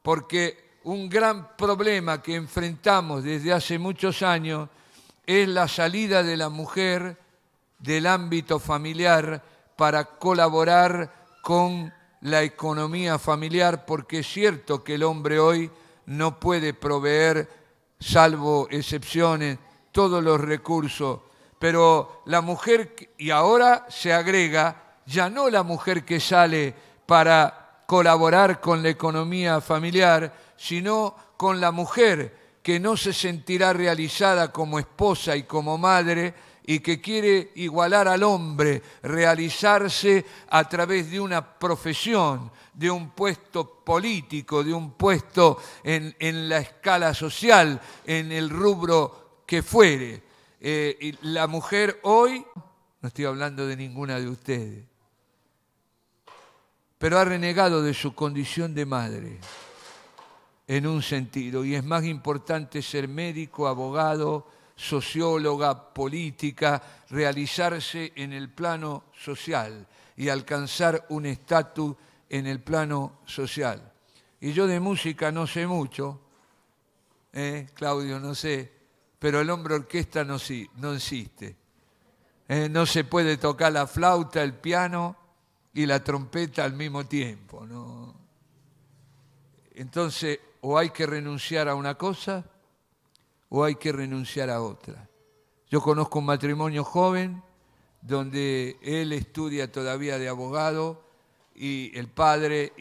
porque un gran problema que enfrentamos desde hace muchos años es la salida de la mujer del ámbito familiar para colaborar con la economía familiar, porque es cierto que el hombre hoy no puede proveer, salvo excepciones, todos los recursos, pero la mujer, y ahora se agrega, ya no la mujer que sale para colaborar con la economía familiar, sino con la mujer que no se sentirá realizada como esposa y como madre y que quiere igualar al hombre, realizarse a través de una profesión, de un puesto político, de un puesto en la escala social, en el rubro que fuere. Y la mujer hoy, no estoy hablando de ninguna de ustedes, pero ha renegado de su condición de madre, en un sentido, y es más importante ser médico, abogado, socióloga, política, realizarse en el plano social y alcanzar un estatus en el plano social. Y yo de música no sé mucho, Claudio, no sé, pero el hombre orquesta no existe. No se puede tocar la flauta, el piano y la trompeta al mismo tiempo, ¿no? Entonces, o hay que renunciar a una cosa o hay que renunciar a otra. Yo conozco un matrimonio joven donde él estudia todavía de abogado y el padre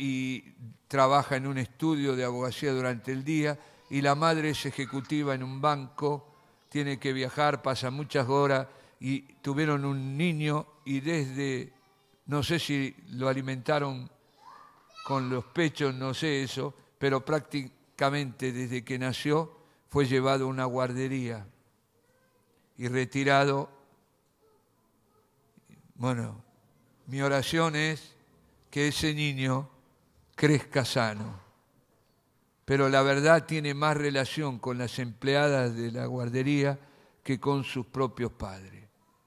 trabaja en un estudio de abogacía durante el día y la madre es ejecutiva en un banco, tiene que viajar, pasa muchas horas y tuvieron un niño y desde, no sé si lo alimentaron con los pechos, no sé eso, pero prácticamente desde que nació fue llevado a una guardería y retirado. Bueno, mi oración es que ese niño crezca sano, pero la verdad tiene más relación con las empleadas de la guardería que con sus propios padres.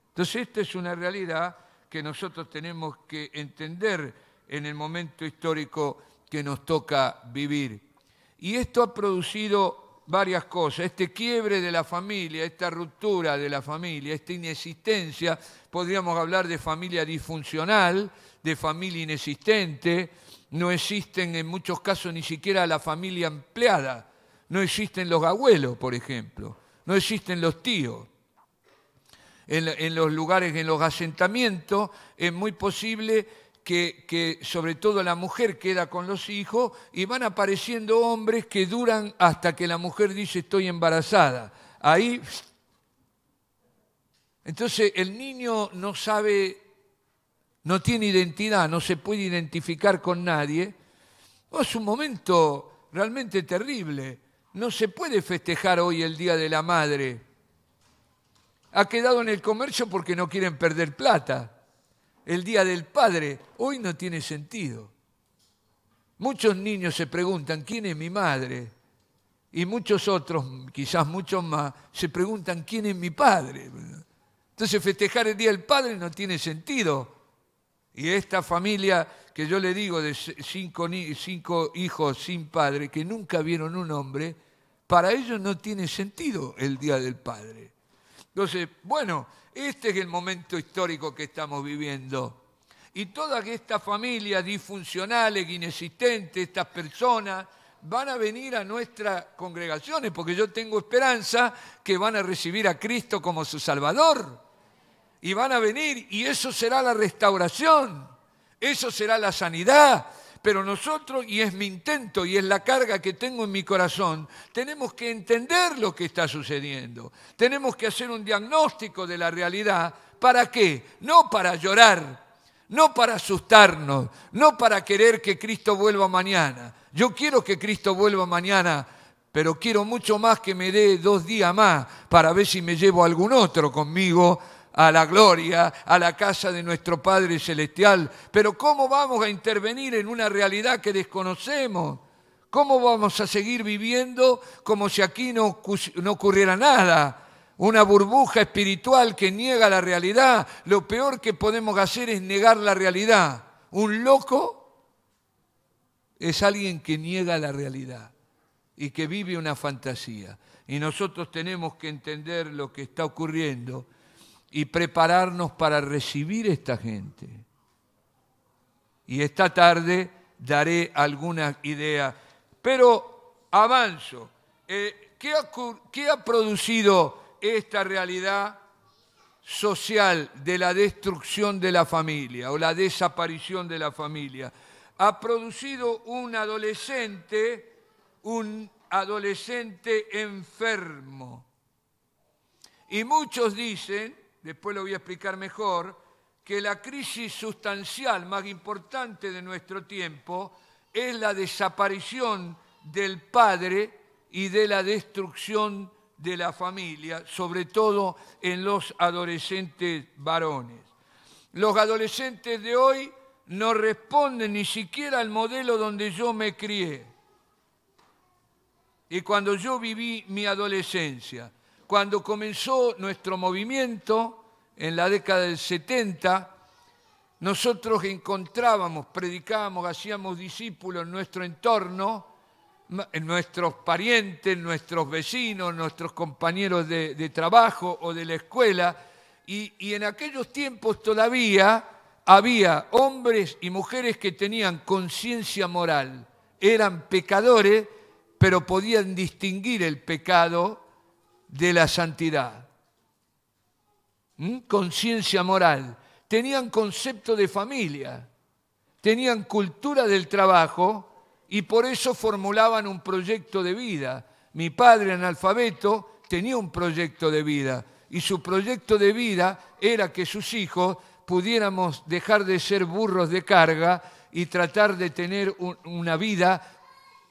Entonces esta es una realidad que nosotros tenemos que entender en el momento histórico que nos toca vivir. Y esto ha producido varias cosas, este quiebre de la familia, esta ruptura de la familia, esta inexistencia, podríamos hablar de familia disfuncional, de familia inexistente, no existen en muchos casos ni siquiera la familia empleada, no existen los abuelos, por ejemplo, no existen los tíos. En los lugares, en los asentamientos, es muy posible que sobre todo la mujer queda con los hijos y van apareciendo hombres que duran hasta que la mujer dice estoy embarazada. Ahí, entonces el niño no sabe, no tiene identidad, no se puede identificar con nadie. Es un momento realmente terrible. No se puede festejar hoy el Día de la Madre. Ha quedado en el comercio porque no quieren perder plata. El Día del Padre hoy no tiene sentido. Muchos niños se preguntan, ¿quién es mi madre? Y muchos otros, quizás muchos más, se preguntan, ¿quién es mi padre? Entonces festejar el Día del Padre no tiene sentido. Y esta familia que yo le digo de 5 hijos sin padre, que nunca vieron un hombre, para ellos no tiene sentido el Día del Padre. Entonces, bueno, este es el momento histórico que estamos viviendo. Y todas estas familias disfuncionales, inexistentes, estas personas, van a venir a nuestras congregaciones, porque yo tengo esperanza que van a recibir a Cristo como su Salvador. Y van a venir, y eso será la restauración, eso será la sanidad. Pero nosotros, y es mi intento y es la carga que tengo en mi corazón, tenemos que entender lo que está sucediendo. Tenemos que hacer un diagnóstico de la realidad. ¿Para qué? No para llorar, no para asustarnos, no para querer que Cristo vuelva mañana. Yo quiero que Cristo vuelva mañana, pero quiero mucho más que me dé 2 días más para ver si me llevo a algún otro conmigo a la gloria, a la casa de nuestro Padre Celestial. Pero ¿cómo vamos a intervenir en una realidad que desconocemos? ¿Cómo vamos a seguir viviendo como si aquí no ocurriera nada? Una burbuja espiritual que niega la realidad. Lo peor que podemos hacer es negar la realidad. Un loco es alguien que niega la realidad y que vive una fantasía. Y nosotros tenemos que entender lo que está ocurriendo y prepararnos para recibir esta gente. Y esta tarde daré algunas ideas. Pero avanzo. ¿Qué ha producido esta realidad social de la destrucción de la familia o la desaparición de la familia? Ha producido un adolescente enfermo. Y muchos dicen, después lo voy a explicar mejor, que la crisis sustancial más importante de nuestro tiempo es la desaparición del padre y de la destrucción de la familia, sobre todo en los adolescentes varones. Los adolescentes de hoy no responden ni siquiera al modelo donde yo me crié. Y cuando yo viví mi adolescencia, cuando comenzó nuestro movimiento en la década del 70, nosotros encontrábamos, predicábamos, hacíamos discípulos en nuestro entorno, en nuestros parientes, nuestros vecinos, nuestros compañeros de trabajo o de la escuela, y en aquellos tiempos todavía había hombres y mujeres que tenían conciencia moral, eran pecadores, pero podían distinguir el pecado de la santidad. Conciencia moral. Tenían concepto de familia, tenían cultura del trabajo y por eso formulaban un proyecto de vida. Mi padre, analfabeto, tenía un proyecto de vida y su proyecto de vida era que sus hijos pudiéramos dejar de ser burros de carga y tratar de tener una vida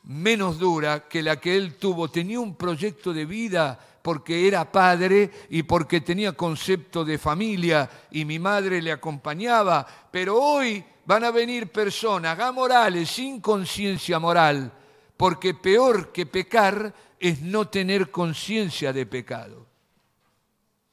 menos dura que la que él tuvo. Tenía un proyecto de vida porque era padre y porque tenía concepto de familia y mi madre le acompañaba. Pero hoy van a venir personas amorales, sin conciencia moral, porque peor que pecar es no tener conciencia de pecado.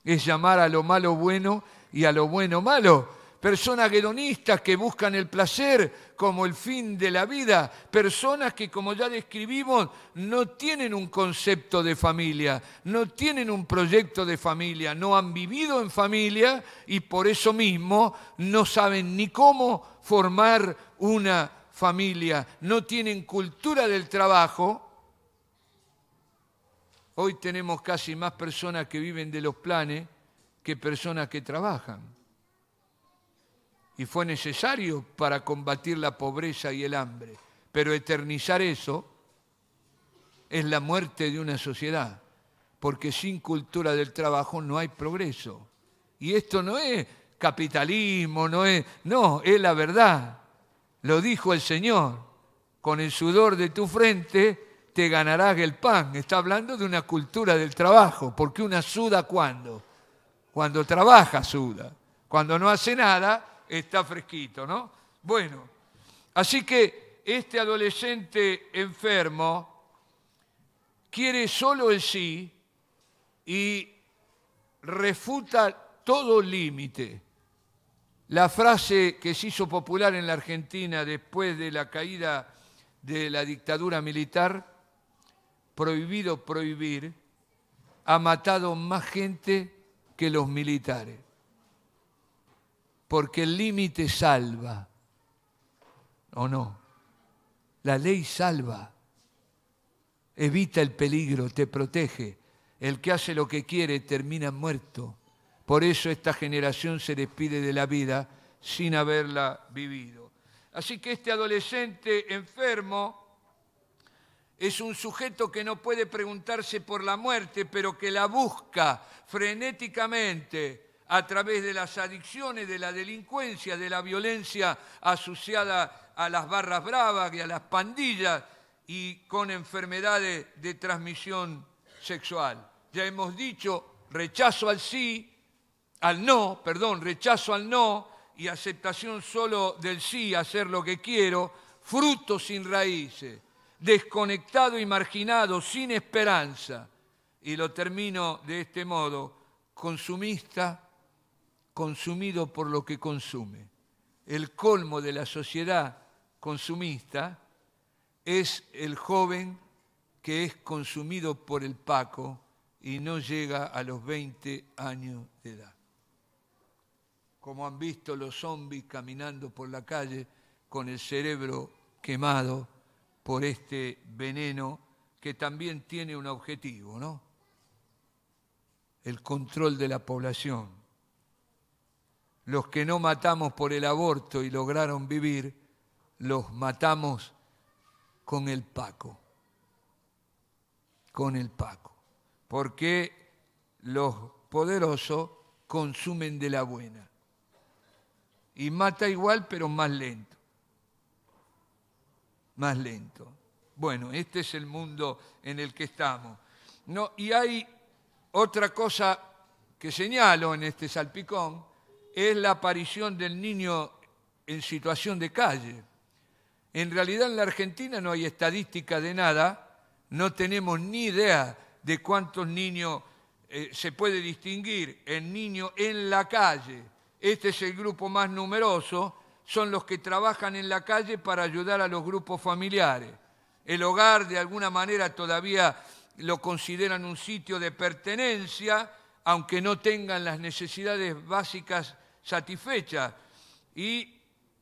Es llamar a lo malo bueno y a lo bueno malo. Personas hedonistas que buscan el placer como el fin de la vida. Personas que, como ya describimos, no tienen un concepto de familia, no tienen un proyecto de familia, no han vivido en familia y por eso mismo no saben ni cómo formar una familia, no tienen cultura del trabajo. Hoy tenemos casi más personas que viven de los planes que personas que trabajan. Y fue necesario para combatir la pobreza y el hambre. Pero eternizar eso es la muerte de una sociedad, porque sin cultura del trabajo no hay progreso. Y esto no es capitalismo, no, es la verdad. Lo dijo el Señor, con el sudor de tu frente te ganarás el pan. Está hablando de una cultura del trabajo, porque una suda ¿cuándo? Cuando trabaja suda, cuando no hace nada está fresquito, ¿no? Bueno, así que este adolescente enfermo quiere solo el sí y refuta todo límite. La frase que se hizo popular en la Argentina después de la caída de la dictadura militar, prohibido prohibir, ha matado más gente que los militares. Porque el límite salva, ¿o no? La ley salva, evita el peligro, te protege. El que hace lo que quiere termina muerto. Por eso esta generación se despide de la vida sin haberla vivido. Así que este adolescente enfermo es un sujeto que no puede preguntarse por la muerte, pero que la busca frenéticamente a través de las adicciones, de la delincuencia, de la violencia asociada a las barras bravas y a las pandillas y con enfermedades de transmisión sexual. Ya hemos dicho rechazo al sí, rechazo al no y aceptación solo del sí, hacer lo que quiero, fruto sin raíces, desconectado y marginado, sin esperanza. Y lo termino de este modo, consumista, consumido por lo que consume. El colmo de la sociedad consumista es el joven que es consumido por el paco y no llega a los 20 años de edad. Como han visto los zombies caminando por la calle con el cerebro quemado por este veneno que también tiene un objetivo, ¿no? El control de la población. Los que no matamos por el aborto y lograron vivir, los matamos con el paco. Con el paco. Porque los poderosos consumen de la buena. Y mata igual, pero más lento. Más lento. Bueno, este es el mundo en el que estamos. No, y hay otra cosa que señalo en este salpicón, es la aparición del niño en situación de calle. En realidad en la Argentina no hay estadística de nada, no tenemos ni idea de cuántos niños se puede distinguir en niños en la calle, Este es el grupo más numeroso, son los que trabajan en la calle para ayudar a los grupos familiares. El hogar, de alguna manera, todavía lo consideran un sitio de pertenencia, aunque no tengan las necesidades básicas satisfechas. Y,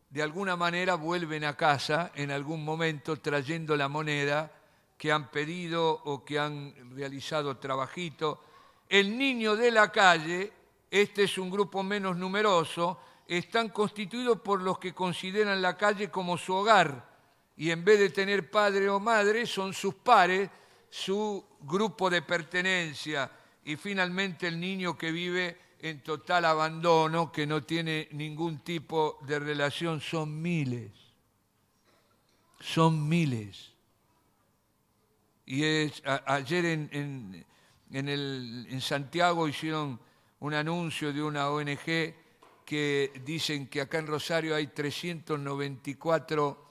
de alguna manera, vuelven a casa en algún momento trayendo la moneda que han pedido o que han realizado trabajito. El niño de la calle, este es un grupo menos numeroso, están constituidos por los que consideran la calle como su hogar y en vez de tener padre o madre son sus pares, su grupo de pertenencia. Y finalmente el niño que vive en total abandono, que no tiene ningún tipo de relación, son miles. Son miles. Y ayer en Santiago hicieron un anuncio de una ONG que dicen que acá en Rosario hay 394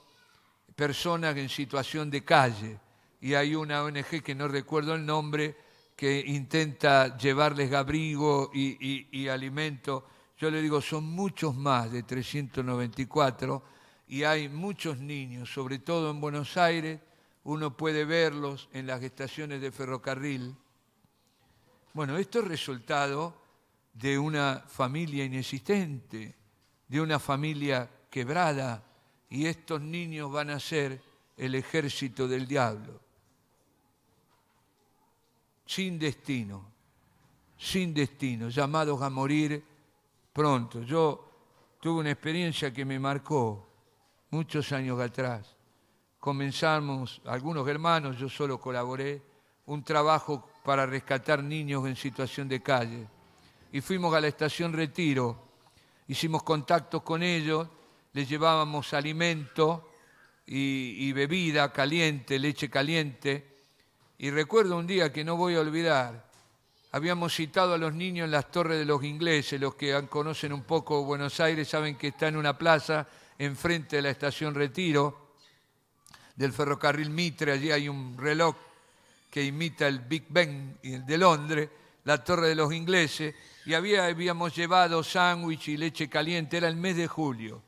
personas en situación de calle y hay una ONG que no recuerdo el nombre que intenta llevarles abrigo y alimento. Yo le digo, son muchos más de 394 y hay muchos niños, sobre todo en Buenos Aires, uno puede verlos en las estaciones de ferrocarril. Bueno, esto es resultado de una familia inexistente, de una familia quebrada, y estos niños van a ser el ejército del diablo. Sin destino, llamados a morir pronto. Yo tuve una experiencia que me marcó muchos años atrás. Comenzamos, algunos hermanos, yo solo colaboré, un trabajo para rescatar niños en situación de calle. Y fuimos a la estación Retiro, hicimos contactos con ellos, les llevábamos alimento y bebida caliente, leche caliente. Y recuerdo un día que no voy a olvidar, habíamos citado a los niños en las Torres de los Ingleses, los que conocen un poco Buenos Aires saben que está en una plaza enfrente de la estación Retiro, del ferrocarril Mitre, allí hay un reloj que imita el Big Ben y el de Londres, la Torre de los Ingleses, y habíamos llevado sándwich y leche caliente, era el mes de julio.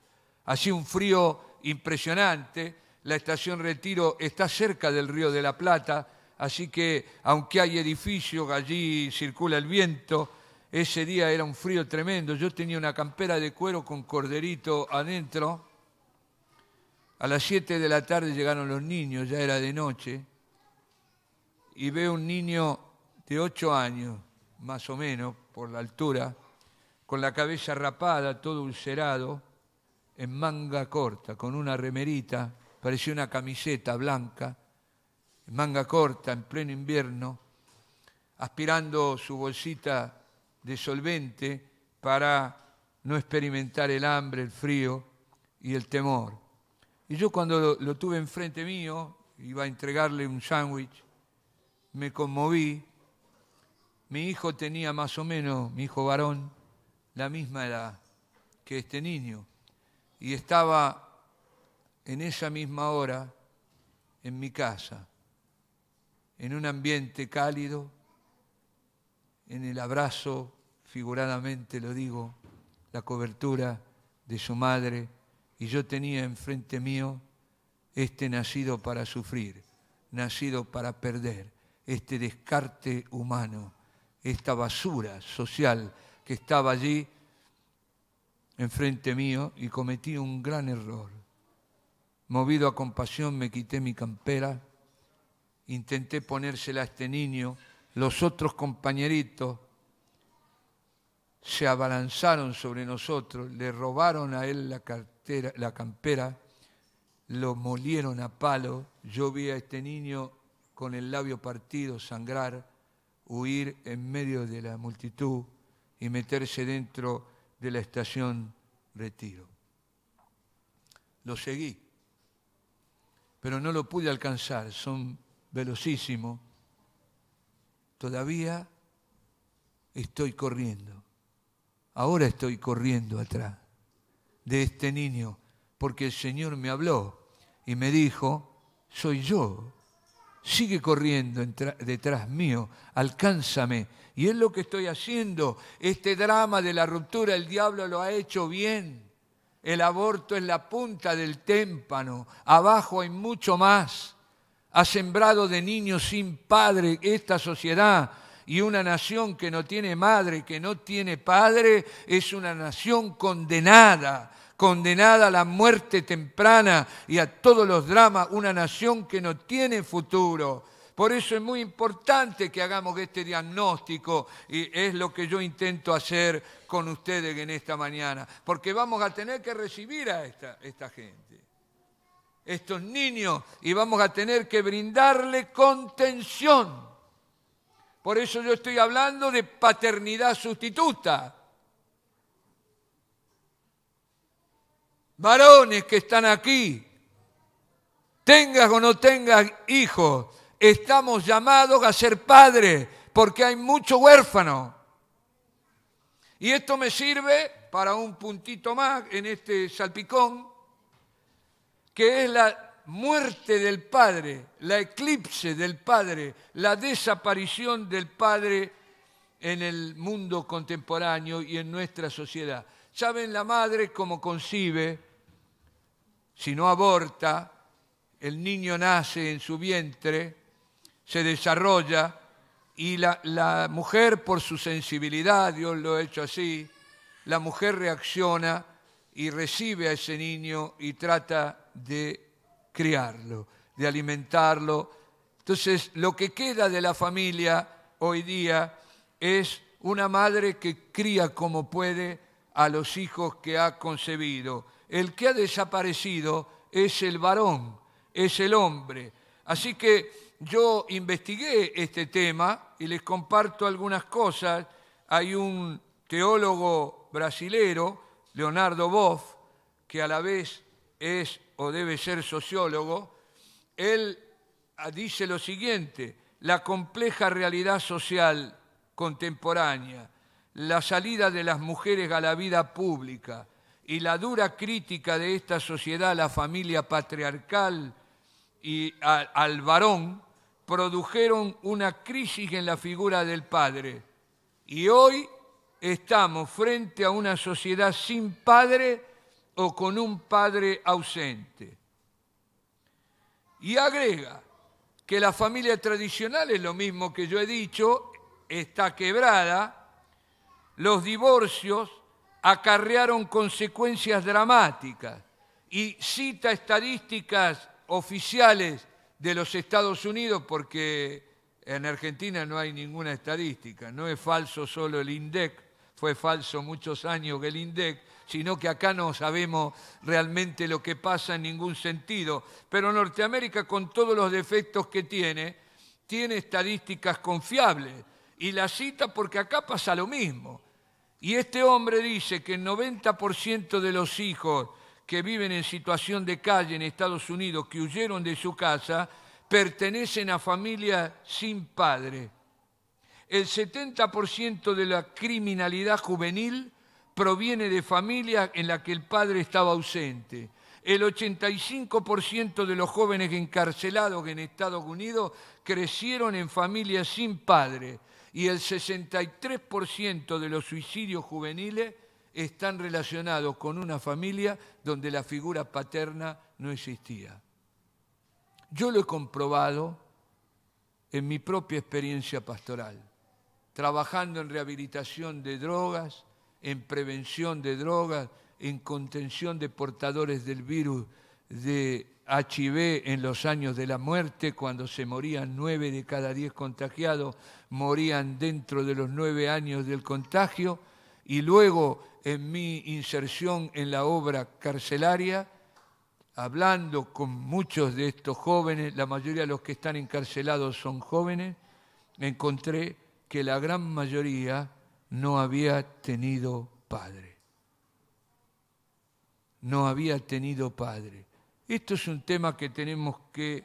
Hacía un frío impresionante, la estación Retiro está cerca del Río de la Plata, así que aunque hay edificios, allí circula el viento, ese día era un frío tremendo, yo tenía una campera de cuero con corderito adentro. A las 7 de la tarde llegaron los niños, ya era de noche, y veo un niño de 8 años, más o menos, por la altura, con la cabeza rapada, todo ulcerado, en manga corta, con una remerita, parecía una camiseta blanca, en manga corta, en pleno invierno, aspirando su bolsita de solvente para no experimentar el hambre, el frío y el temor. Y yo cuando lo tuve enfrente mío, iba a entregarle un sándwich, me conmoví. Mi hijo tenía más o menos, mi hijo varón, la misma edad que este niño. Y estaba en esa misma hora en mi casa, en un ambiente cálido, en el abrazo, figuradamente lo digo, la cobertura de su madre, y yo tenía enfrente mío este nacido para sufrir, nacido para perder, este descarte humano, esta basura social que estaba allí enfrente mío, y cometí un gran error. Movido a compasión me quité mi campera, intenté ponérsela a este niño, los otros compañeritos se abalanzaron sobre nosotros, le robaron a él la campera, lo molieron a palo, yo vi a este niño con el labio partido sangrar, huir en medio de la multitud y meterse dentro de la estación Retiro. Lo seguí, pero no lo pude alcanzar, son velocísimos. Todavía estoy corriendo, ahora estoy corriendo atrás de este niño, porque el Señor me habló y me dijo, soy yo, sigue corriendo detrás mío, alcánzame. Y es lo que estoy haciendo. Este drama de la ruptura, el diablo lo ha hecho bien. El aborto es la punta del témpano, abajo hay mucho más. Ha sembrado de niños sin padre esta sociedad, y una nación que no tiene madre, que no tiene padre, es una nación condenada a la muerte temprana y a todos los dramas, una nación que no tiene futuro. Por eso es muy importante que hagamos este diagnóstico, y es lo que yo intento hacer con ustedes en esta mañana, porque vamos a tener que recibir a esta gente, estos niños, y vamos a tener que brindarle contención. Por eso yo estoy hablando de paternidad sustituta. Varones que están aquí, tengas o no tengas hijos, estamos llamados a ser padres, porque hay mucho huérfano. Y esto me sirve para un puntito más en este salpicón, que es la muerte del padre, la eclipse del padre, la desaparición del padre en el mundo contemporáneo y en nuestra sociedad. ¿Saben la madre cómo concibe? Si no aborta, el niño nace en su vientre, se desarrolla, y la mujer, por su sensibilidad, Dios lo ha hecho así, la mujer reacciona y recibe a ese niño y trata de criarlo, de alimentarlo. Entonces, lo que queda de la familia hoy día es una madre que cría como puede a los hijos que ha concebido. El que ha desaparecido es el varón, es el hombre. Así que yo investigué este tema y les comparto algunas cosas. Hay un teólogo brasilero, Leonardo Boff, que a la vez es o debe ser sociólogo. Él dice lo siguiente: la compleja realidad social contemporánea, la salida de las mujeres a la vida pública y la dura crítica de esta sociedad a la familia patriarcal y al varón produjeron una crisis en la figura del padre. Y hoy estamos frente a una sociedad sin padre o con un padre ausente. Y agrega que la familia tradicional es lo mismo que yo he dicho, está quebrada, los divorcios acarrearon consecuencias dramáticas, y cita estadísticas oficiales de los Estados Unidos, porque en Argentina no hay ninguna estadística, no es falso solo el INDEC, fue falso muchos años el INDEC, sino que acá no sabemos realmente lo que pasa en ningún sentido. Pero Norteamérica, con todos los defectos que tiene estadísticas confiables, y la cita porque acá pasa lo mismo. Y este hombre dice que el 90% de los hijos que viven en situación de calle en Estados Unidos, que huyeron de su casa, pertenecen a familias sin padre. El 70% de la criminalidad juvenil proviene de familias en las que el padre estaba ausente. El 85% de los jóvenes encarcelados en Estados Unidos crecieron en familias sin padre, y el 63% de los suicidios juveniles están relacionados con una familia donde la figura paterna no existía. Yo lo he comprobado en mi propia experiencia pastoral, trabajando en rehabilitación de drogas, en prevención de drogas, en contención de portadores del virus de HIV en los años de la muerte, cuando se morían 9 de cada 10 contagiados, morían dentro de los 9 años del contagio, y luego en mi inserción en la obra carcelaria, hablando con muchos de estos jóvenes, la mayoría de los que están encarcelados son jóvenes, encontré que la gran mayoría no había tenido padre. No había tenido padre. Esto es un tema que tenemos que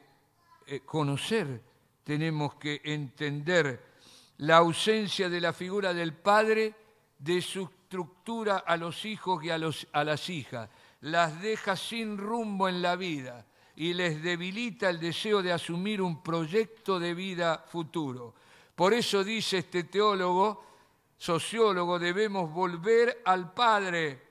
conocer, tenemos que entender. La ausencia de la figura del padre, de su estructura a los hijos y a las hijas, las deja sin rumbo en la vida. y les debilita el deseo de asumir un proyecto de vida futuro. Por eso dice este teólogo, sociólogo, debemos volver al Padre.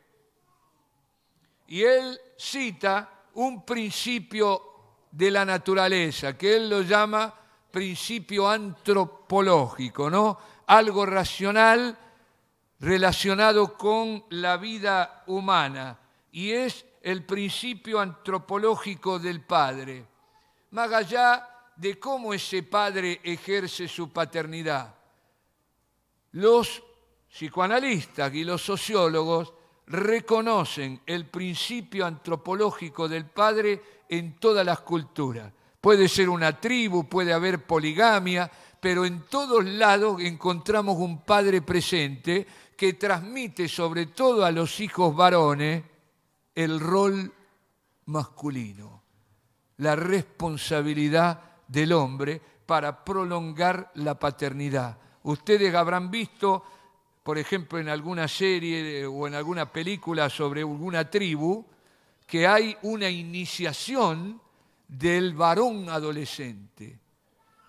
Y él cita un principio de la naturaleza, que él lo llama principio antropológico, ¿no? Algo racional relacionado con la vida humana, y es el principio antropológico del Padre, más allá de cómo ese Padre ejerce su paternidad. Los psicoanalistas y los sociólogos reconocen el principio antropológico del Padre en todas las culturas. Puede ser una tribu, puede haber poligamia, pero en todos lados encontramos un Padre presente que transmite sobre todo a los hijos varones el rol masculino, la responsabilidad del hombre para prolongar la paternidad. Ustedes habrán visto, por ejemplo, en alguna serie o en alguna película sobre alguna tribu, que hay una iniciación del varón adolescente.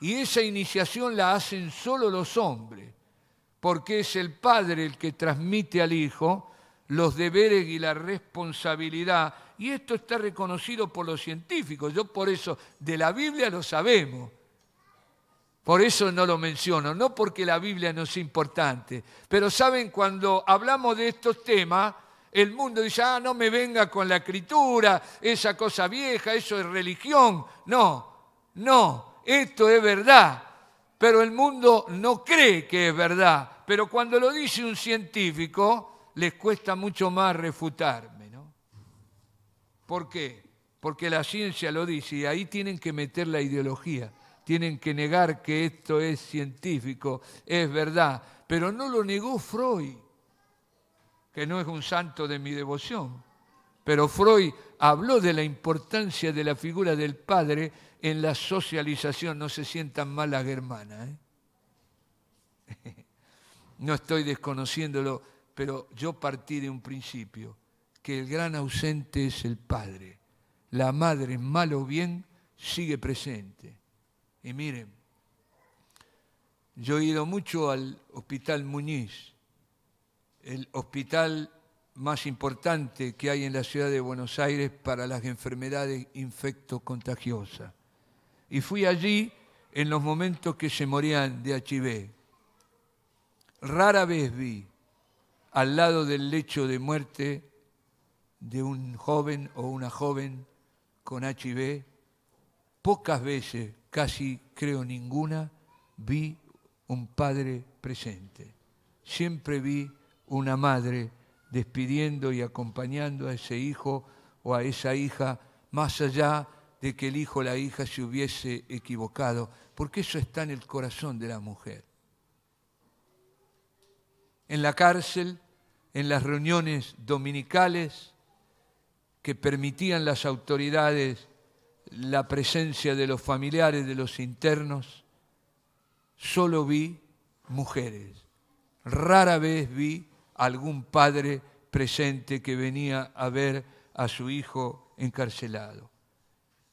Y esa iniciación la hacen solo los hombres, porque es el padre el que transmite al hijo los deberes y la responsabilidad. Y esto está reconocido por los científicos. Yo por eso, de la Biblia lo sabemos. Por eso no lo menciono, no porque la Biblia no sea importante. Pero saben, cuando hablamos de estos temas, el mundo dice, no me venga con la escritura, esa cosa vieja, eso es religión. No, esto es verdad. Pero el mundo no cree que es verdad. Pero cuando lo dice un científico, les cuesta mucho más refutarme, ¿no? ¿Por qué? Porque la ciencia lo dice y ahí tienen que meter la ideología. Tienen que negar que esto es científico, es verdad. Pero no lo negó Freud, que no es un santo de mi devoción. Pero Freud habló de la importancia de la figura del padre en la socialización. No se sientan mal las hermanas, ¿eh? No estoy desconociéndolo, pero yo partí de un principio, que el gran ausente es el padre. La madre, mal o bien, sigue presente. Y miren, yo he ido mucho al Hospital Muñiz, el hospital más importante que hay en la ciudad de Buenos Aires para las enfermedades infectocontagiosas. Y fui allí en los momentos que se morían de HIV. Rara vez vi al lado del lecho de muerte de un joven o una joven con HIV, pocas veces, casi creo ninguna, vi un padre presente. Siempre vi una madre despidiendo y acompañando a ese hijo o a esa hija, más allá de que el hijo o la hija se hubiese equivocado, porque eso está en el corazón de la mujer. En la cárcel, en las reuniones dominicales que permitían las autoridades la presencia de los familiares, de los internos, solo vi mujeres. Rara vez vi algún padre presente que venía a ver a su hijo encarcelado.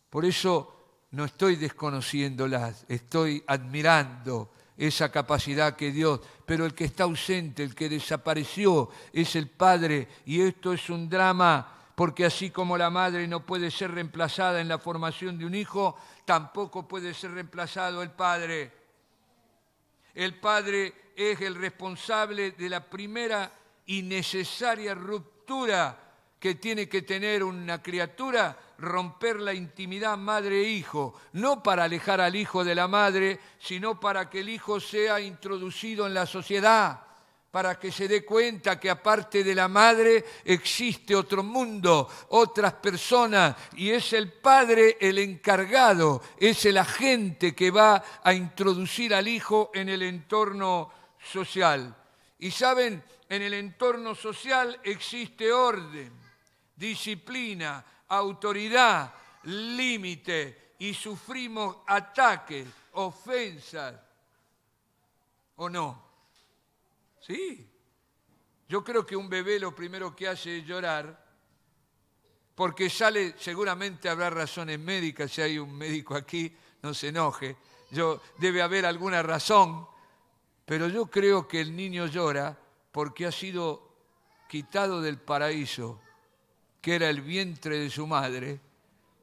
Por eso no estoy desconociéndolas, estoy admirando esa capacidad que Dios, pero el que está ausente, el que desapareció, es el padre, y esto es un drama, porque así como la madre no puede ser reemplazada en la formación de un hijo, tampoco puede ser reemplazado el padre. El padre es el responsable de la primera y necesaria ruptura que tiene que tener una criatura, romper la intimidad madre-hijo, no para alejar al hijo de la madre, sino para que el hijo sea introducido en la sociedad, para que se dé cuenta que aparte de la madre existe otro mundo, otras personas, y es el padre el encargado, es el agente que va a introducir al hijo en el entorno social. Y saben, en el entorno social existe orden, disciplina, autoridad, límite, y sufrimos ataques, ofensas, ¿o no? Sí. Yo creo que un bebé lo primero que hace es llorar, porque sale, seguramente habrá razones médicas, si hay un médico aquí, no se enoje, debe haber alguna razón, pero yo creo que el niño llora porque ha sido quitado del paraíso, que era el vientre de su madre,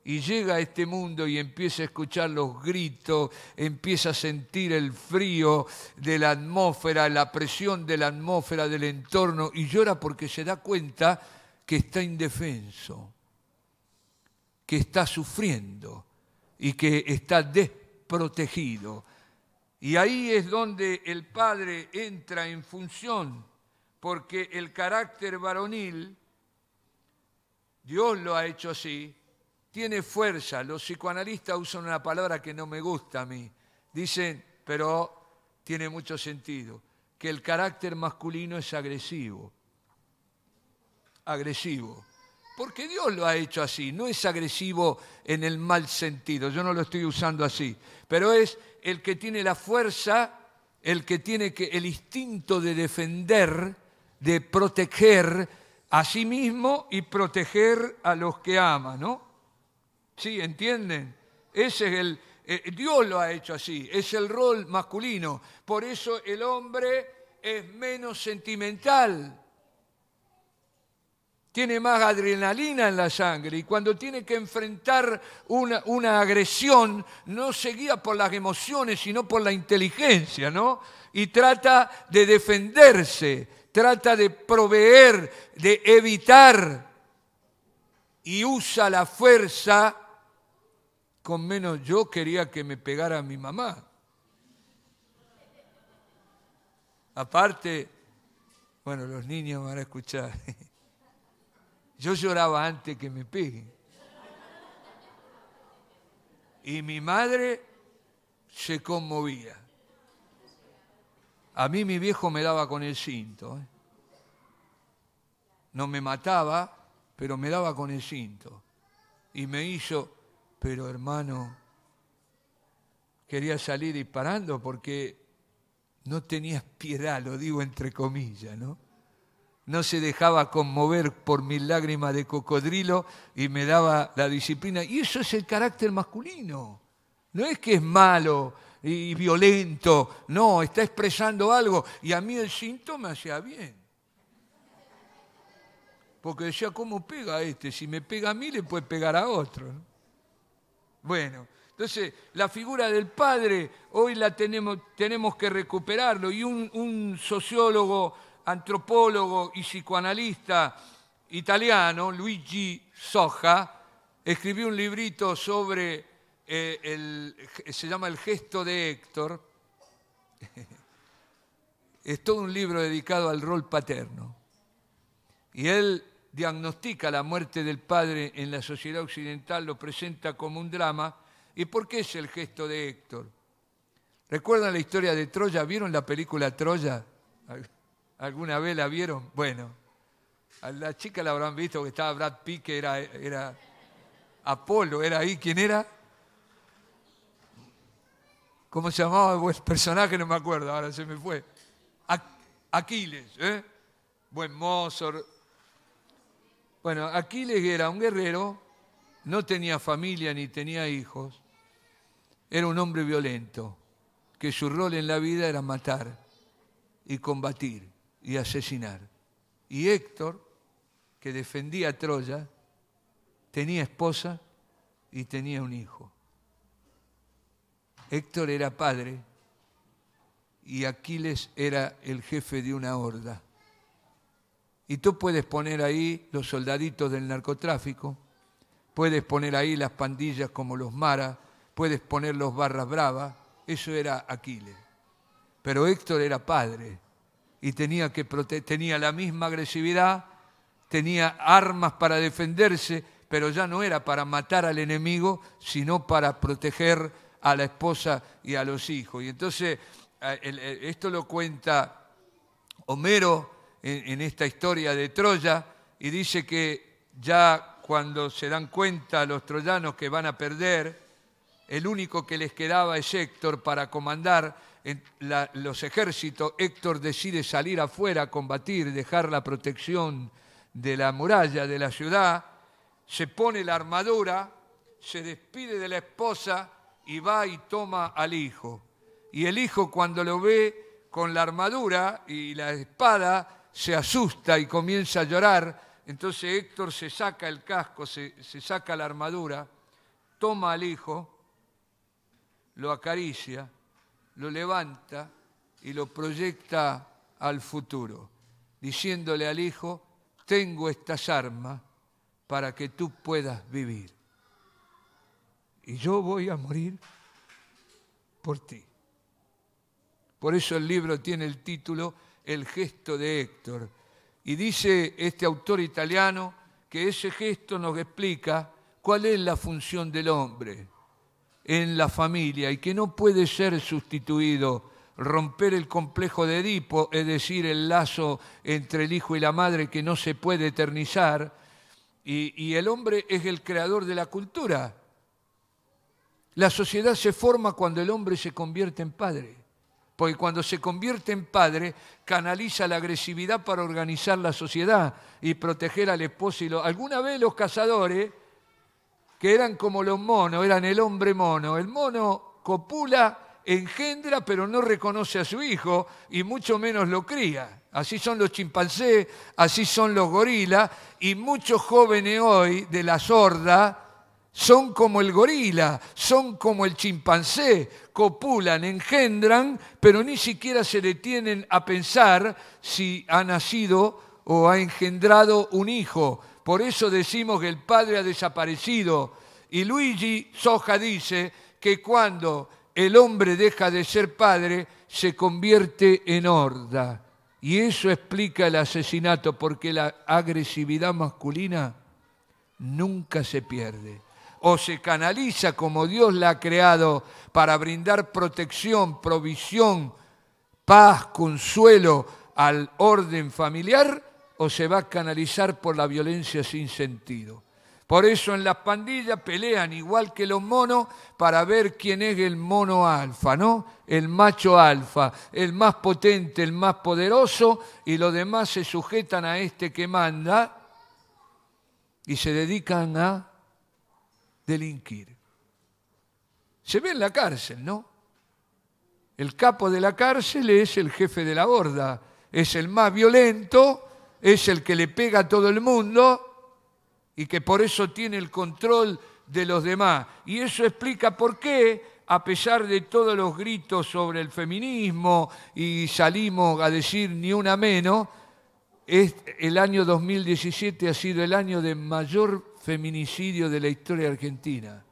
y llega a este mundo y empieza a escuchar los gritos, empieza a sentir el frío de la atmósfera, la presión de la atmósfera, del entorno, y llora porque se da cuenta que está indefenso, que está sufriendo y que está desprotegido. Y ahí es donde el padre entra en función, porque el carácter varonil, Dios lo ha hecho así, tiene fuerza. Los psicoanalistas usan una palabra que no me gusta a mí. Dicen, pero tiene mucho sentido, que el carácter masculino es agresivo. Agresivo. Porque Dios lo ha hecho así, no es agresivo en el mal sentido, yo no lo estoy usando así, pero es el que tiene la fuerza, el que tiene el instinto de defender, de proteger a sí mismo y proteger a los que ama, ¿no? ¿Sí? ¿Entienden? Ese es Dios lo ha hecho así, es el rol masculino, por eso el hombre es menos sentimental. Tiene más adrenalina en la sangre y cuando tiene que enfrentar una agresión no se guía por las emociones sino por la inteligencia, ¿no? Y trata de defenderse, trata de proveer, de evitar y usa la fuerza con menos. Yo quería que me pegara mi mamá. Aparte, bueno, los niños van a escuchar. Yo lloraba antes que me peguen. Y mi madre se conmovía. A mí mi viejo me daba con el cinto. No me mataba, pero me daba con el cinto. Y me hizo, pero hermano, quería salir disparando porque no tenías piedad, lo digo entre comillas, ¿no? No se dejaba conmover por mis lágrimas de cocodrilo y me daba la disciplina. Y eso es el carácter masculino. No es que es malo y violento, no, está expresando algo. Y a mí el cinto me hacía bien. Porque decía, ¿cómo pega este? Si me pega a mí, le puede pegar a otro, ¿no? Bueno, entonces la figura del padre hoy la tenemos que recuperarlo. Y un sociólogo, antropólogo y psicoanalista italiano, Luigi Soja, escribió un librito sobre, se llama El gesto de Héctor. Es todo un libro dedicado al rol paterno. Y él diagnostica la muerte del padre en la sociedad occidental, lo presenta como un drama. ¿Y por qué es el gesto de Héctor? ¿Recuerdan la historia de Troya? ¿Vieron la película Troya? ¿Alguna vez la vieron? Bueno, a la chica la habrán visto que estaba Brad Pitt, que era Apolo, ¿era ahí? ¿Quién era? ¿Cómo se llamaba el personaje? No me acuerdo, ahora se me fue. Aquiles, ¿eh? Buen mozo. Bueno, Aquiles era un guerrero, no tenía familia ni tenía hijos, era un hombre violento, que su rol en la vida era matar y combatir y asesinar. Y Héctor, que defendía a Troya, tenía esposa y tenía un hijo. Héctor era padre y Aquiles era el jefe de una horda. Y tú puedes poner ahí los soldaditos del narcotráfico, puedes poner ahí las pandillas como los Mara, puedes poner los barras bravas, eso era Aquiles. Pero Héctor era padre y tenía la misma agresividad, tenía armas para defenderse, pero ya no era para matar al enemigo, sino para proteger a la esposa y a los hijos. Y entonces, esto lo cuenta Homero en esta historia de Troya, y dice que ya cuando se dan cuenta los troyanos que van a perder, el único que les quedaba es Héctor para comandar los ejércitos. Héctor decide salir afuera a combatir, dejar la protección de la muralla de la ciudad, se pone la armadura, se despide de la esposa y va y toma al hijo. Y el hijo, cuando lo ve con la armadura y la espada, se asusta y comienza a llorar. Entonces Héctor se saca el casco, se saca la armadura, toma al hijo, lo acaricia, lo levanta y lo proyecta al futuro, diciéndole al hijo: tengo estas armas para que tú puedas vivir. Y yo voy a morir por ti. Por eso el libro tiene el título El gesto de Héctor. Y dice este autor italiano que ese gesto nos explica cuál es la función del hombre en la familia y que no puede ser sustituido. Romper el complejo de Edipo, es decir, el lazo entre el hijo y la madre que no se puede eternizar. Y el hombre es el creador de la cultura. La sociedad se forma cuando el hombre se convierte en padre, porque cuando se convierte en padre canaliza la agresividad para organizar la sociedad y proteger al esposo. Alguna vez los cazadores, que eran como los monos, eran el hombre mono. El mono copula, engendra, pero no reconoce a su hijo y mucho menos lo cría. Así son los chimpancés, así son los gorilas, y muchos jóvenes hoy de la sorda son como el gorila, son como el chimpancé, copulan, engendran, pero ni siquiera se detienen a pensar si ha nacido o ha engendrado un hijo. Por eso decimos que el padre ha desaparecido. Y Luigi Soja dice que cuando el hombre deja de ser padre, se convierte en horda. Y eso explica el asesinato, porque la agresividad masculina nunca se pierde. O se canaliza como Dios la ha creado para brindar protección, provisión, paz, consuelo al orden familiar, o se va a canalizar por la violencia sin sentido. Por eso en las pandillas pelean igual que los monos para ver quién es el mono alfa, ¿no? El macho alfa, el más potente, el más poderoso, y los demás se sujetan a este que manda y se dedican a delinquir. Se ve en la cárcel, ¿no? El capo de la cárcel es el jefe de la horda, es el más violento, es el que le pega a todo el mundo y que por eso tiene el control de los demás. Y eso explica por qué, a pesar de todos los gritos sobre el feminismo y salimos a decir ni una menos, el año 2017 ha sido el año de mayor feminicidio de la historia argentina.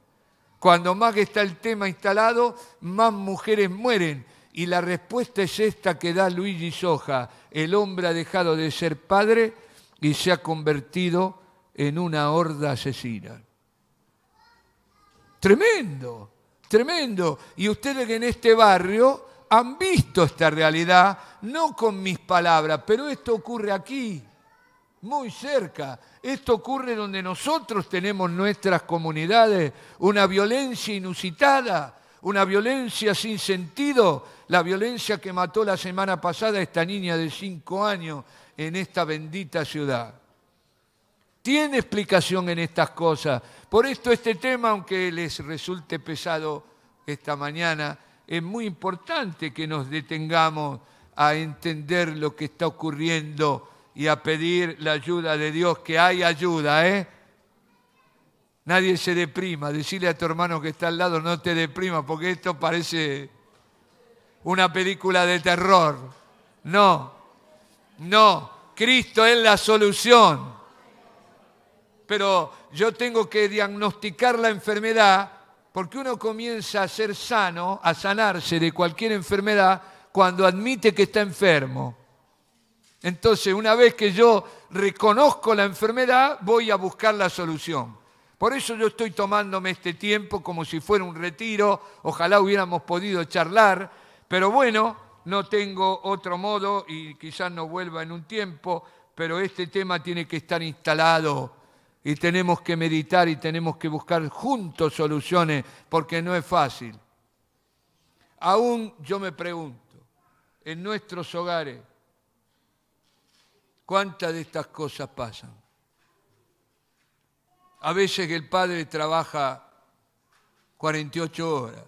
Cuando más que está el tema instalado, más mujeres mueren. Y la respuesta es esta que da Luigi Soja: el hombre ha dejado de ser padre y se ha convertido en una horda asesina. Tremendo, tremendo. Y ustedes que en este barrio han visto esta realidad, no con mis palabras, pero esto ocurre aquí, muy cerca. Esto ocurre donde nosotros tenemos nuestras comunidades, una violencia inusitada, una violencia sin sentido, la violencia que mató la semana pasada a esta niña de 5 años en esta bendita ciudad. Tiene explicación en estas cosas. Por esto este tema, aunque les resulte pesado esta mañana, es muy importante que nos detengamos a entender lo que está ocurriendo y a pedir la ayuda de Dios, que hay ayuda, ¿eh? Nadie se deprima. Decirle a tu hermano que está al lado: no te deprima, porque esto parece una película de terror. No, no, Cristo es la solución. Pero yo tengo que diagnosticar la enfermedad, porque uno comienza a ser sano, a sanarse de cualquier enfermedad, cuando admite que está enfermo. Entonces, una vez que yo reconozco la enfermedad, voy a buscar la solución. Por eso yo estoy tomándome este tiempo como si fuera un retiro. Ojalá hubiéramos podido charlar, pero bueno, no tengo otro modo y quizás no vuelva en un tiempo, pero este tema tiene que estar instalado y tenemos que meditar y tenemos que buscar juntos soluciones, porque no es fácil. Aún yo me pregunto, en nuestros hogares, ¿cuántas de estas cosas pasan? A veces el padre trabaja 48 horas.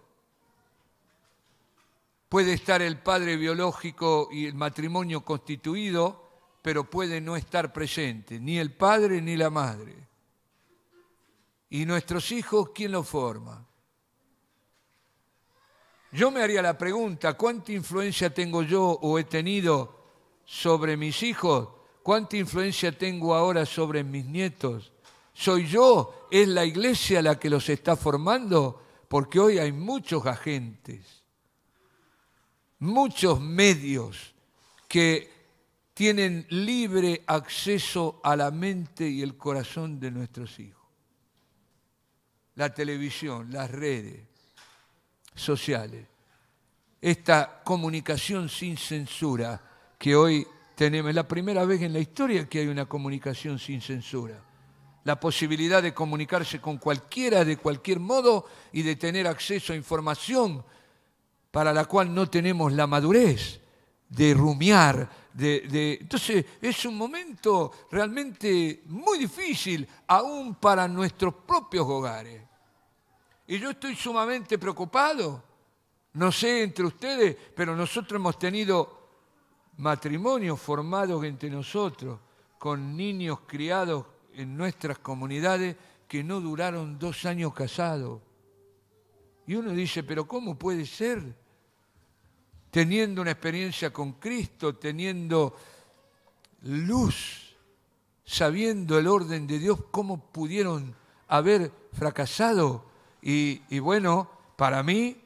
Puede estar el padre biológico y el matrimonio constituido, pero puede no estar presente, ni el padre ni la madre. ¿Y nuestros hijos quién los forma? Yo me haría la pregunta, ¿cuánta influencia tengo yo o he tenido sobre mis hijos? ¿Cuánta influencia tengo ahora sobre mis nietos? ¿Soy yo? ¿Es la iglesia la que los está formando? Porque hoy hay muchos agentes, muchos medios que tienen libre acceso a la mente y el corazón de nuestros hijos. La televisión, las redes sociales, esta comunicación sin censura que hoy tenemos. Es la primera vez en la historia que hay una comunicación sin censura. La posibilidad de comunicarse con cualquiera de cualquier modo y de tener acceso a información para la cual no tenemos la madurez de rumiar. Entonces es un momento realmente muy difícil, aún para nuestros propios hogares. Y yo estoy sumamente preocupado, no sé entre ustedes, pero nosotros hemos tenido matrimonios formados entre nosotros, con niños criados en nuestras comunidades que no duraron 2 años casados. Y uno dice, pero ¿cómo puede ser? Teniendo una experiencia con Cristo, teniendo luz, sabiendo el orden de Dios, ¿cómo pudieron haber fracasado? Y bueno, para mí,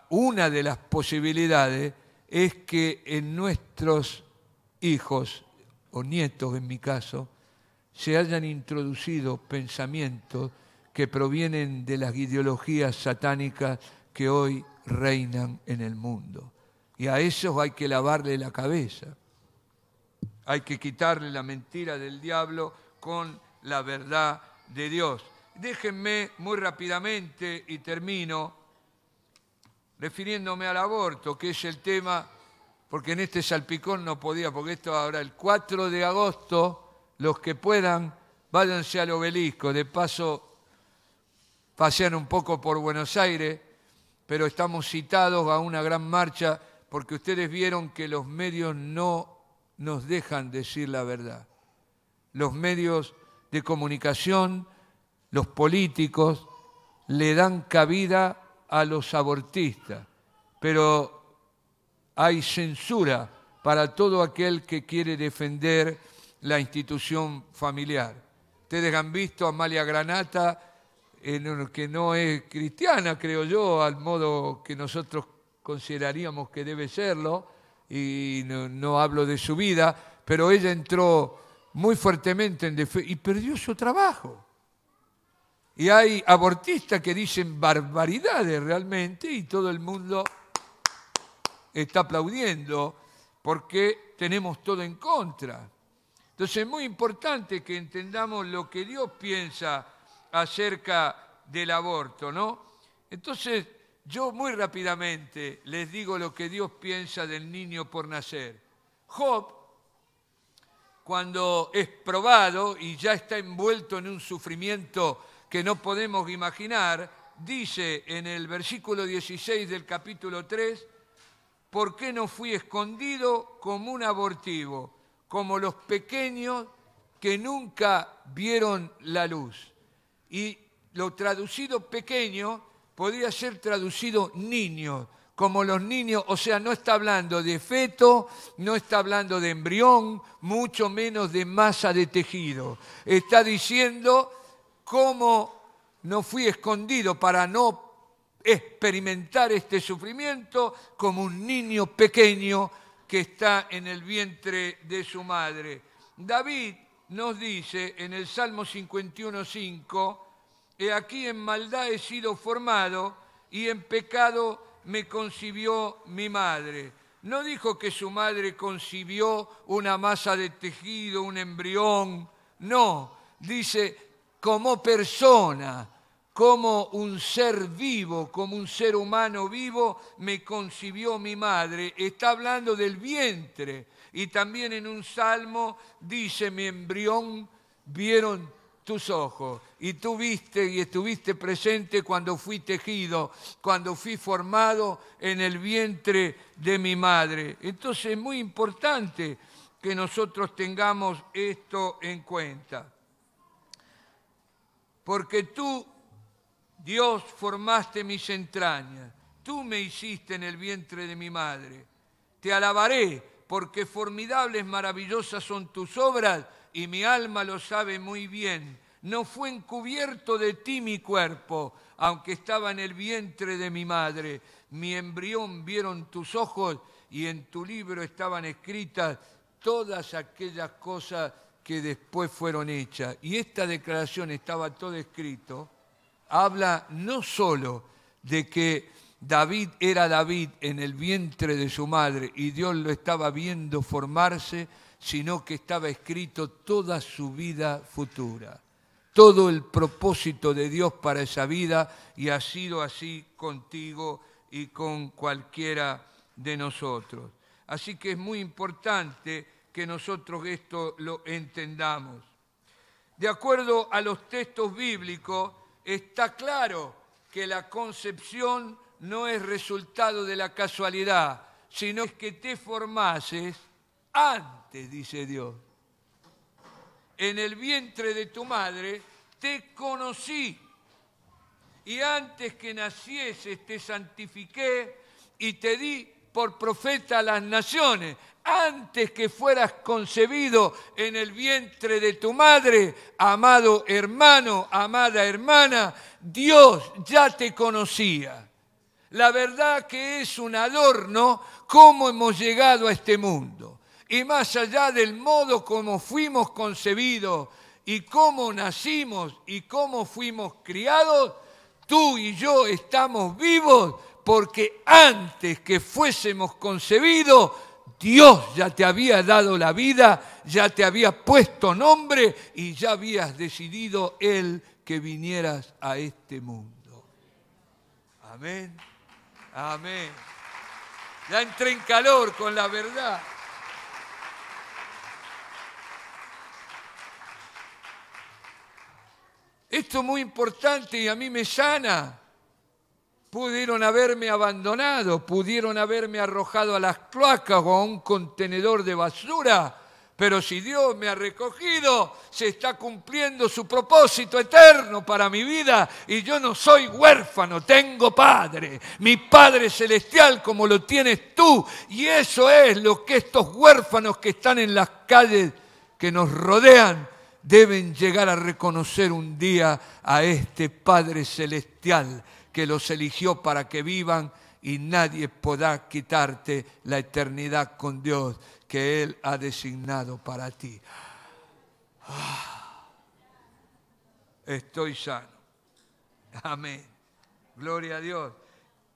una de las posibilidades es que en nuestros hijos, o nietos en mi caso, se hayan introducido pensamientos que provienen de las ideologías satánicas que hoy reinan en el mundo. Y a esos hay que lavarle la cabeza. Hay que quitarle la mentira del diablo con la verdad de Dios. Déjenme muy rápidamente, y termino, refiriéndome al aborto, que es el tema, porque en este salpicón no podía, porque esto ahora el 4 de agosto, los que puedan, váyanse al Obelisco, de paso pasean un poco por Buenos Aires, pero estamos citados a una gran marcha, porque ustedes vieron que los medios no nos dejan decir la verdad. Los medios de comunicación, los políticos, le dan cabida a los abortistas, pero hay censura para todo aquel que quiere defender la institución familiar. Ustedes han visto a Amalia Granata, que no es cristiana, creo yo, al modo que nosotros consideraríamos que debe serlo, y no hablo de su vida, pero ella entró muy fuertemente en defensa y perdió su trabajo. Y hay abortistas que dicen barbaridades realmente y todo el mundo está aplaudiendo porque tenemos todo en contra. Entonces es muy importante que entendamos lo que Dios piensa acerca del aborto, ¿no? Entonces yo muy rápidamente les digo lo que Dios piensa del niño por nacer. Job, cuando es probado y ya está envuelto en un sufrimiento que no podemos imaginar, dice en el versículo 16 del capítulo 3, ¿por qué no fui escondido como un abortivo, como los pequeños que nunca vieron la luz? Y lo traducido pequeño podría ser traducido niño, como los niños, o sea, no está hablando de feto, no está hablando de embrión, mucho menos de masa de tejido. Está diciendo cómo no fui escondido para no experimentar este sufrimiento como un niño pequeño que está en el vientre de su madre. David nos dice en el Salmo 51:5, he aquí en maldad he sido formado y en pecado me concibió mi madre. No dijo que su madre concibió una masa de tejido, un embrión, no, dice como persona, como un ser vivo, como un ser humano vivo, me concibió mi madre. Está hablando del vientre. Y también en un salmo dice, mi embrión vieron tus ojos. Y tú viste y estuviste presente cuando fui tejido, cuando fui formado en el vientre de mi madre. Entonces es muy importante que nosotros tengamos esto en cuenta. Porque tú, Dios, formaste mis entrañas. Tú me hiciste en el vientre de mi madre. Te alabaré, porque formidables, maravillosas son tus obras, y mi alma lo sabe muy bien. No fue encubierto de ti mi cuerpo, aunque estaba en el vientre de mi madre. Mi embrión vieron tus ojos, y en tu libro estaban escritas todas aquellas cosas que después fueron hechas. Y esta declaración, estaba todo escrito, habla no solo de que David era David en el vientre de su madre y Dios lo estaba viendo formarse, sino que estaba escrito toda su vida futura, todo el propósito de Dios para esa vida, y ha sido así contigo y con cualquiera de nosotros. Así que es muy importante que nosotros esto lo entendamos. De acuerdo a los textos bíblicos, está claro que la concepción no es resultado de la casualidad, sino que te formases antes, dice Dios. En el vientre de tu madre te conocí, y antes que nacieses te santifiqué y te di por profeta a las naciones. Antes que fueras concebido en el vientre de tu madre, amado hermano, amada hermana, Dios ya te conocía. La verdad que es un adorno cómo hemos llegado a este mundo. Y más allá del modo como fuimos concebidos y cómo nacimos y cómo fuimos criados, tú y yo estamos vivos porque antes que fuésemos concebidos, Dios ya te había dado la vida, ya te había puesto nombre y ya habías decidido Él que vinieras a este mundo. Amén. Amén. Ya entré en calor con la verdad. Esto es muy importante y a mí me sana. Pudieron haberme abandonado, pudieron haberme arrojado a las cloacas o a un contenedor de basura, pero si Dios me ha recogido, se está cumpliendo su propósito eterno para mi vida y yo no soy huérfano, tengo Padre, mi Padre celestial como lo tienes tú, y eso es lo que estos huérfanos que están en las calles que nos rodean deben llegar a reconocer un día a este Padre celestial que los eligió para que vivan y nadie podrá quitarte la eternidad con Dios que Él ha designado para ti. Estoy sano. Amén. Gloria a Dios.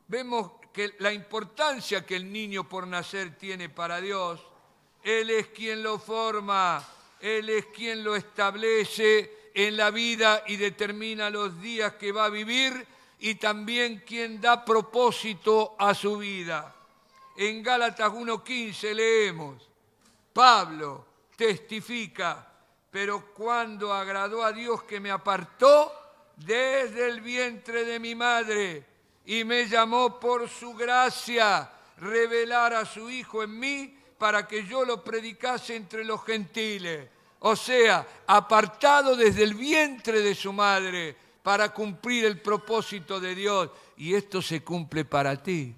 Vemos que la importancia que el niño por nacer tiene para Dios, Él es quien lo forma, Él es quien lo establece en la vida y determina los días que va a vivir, y también quien da propósito a su vida. En Gálatas 1:15 leemos, Pablo testifica, pero cuando agradó a Dios que me apartó desde el vientre de mi madre y me llamó por su gracia, revelar a su Hijo en mí para que yo lo predicase entre los gentiles. O sea, apartado desde el vientre de su madre, para cumplir el propósito de Dios. Y esto se cumple para ti.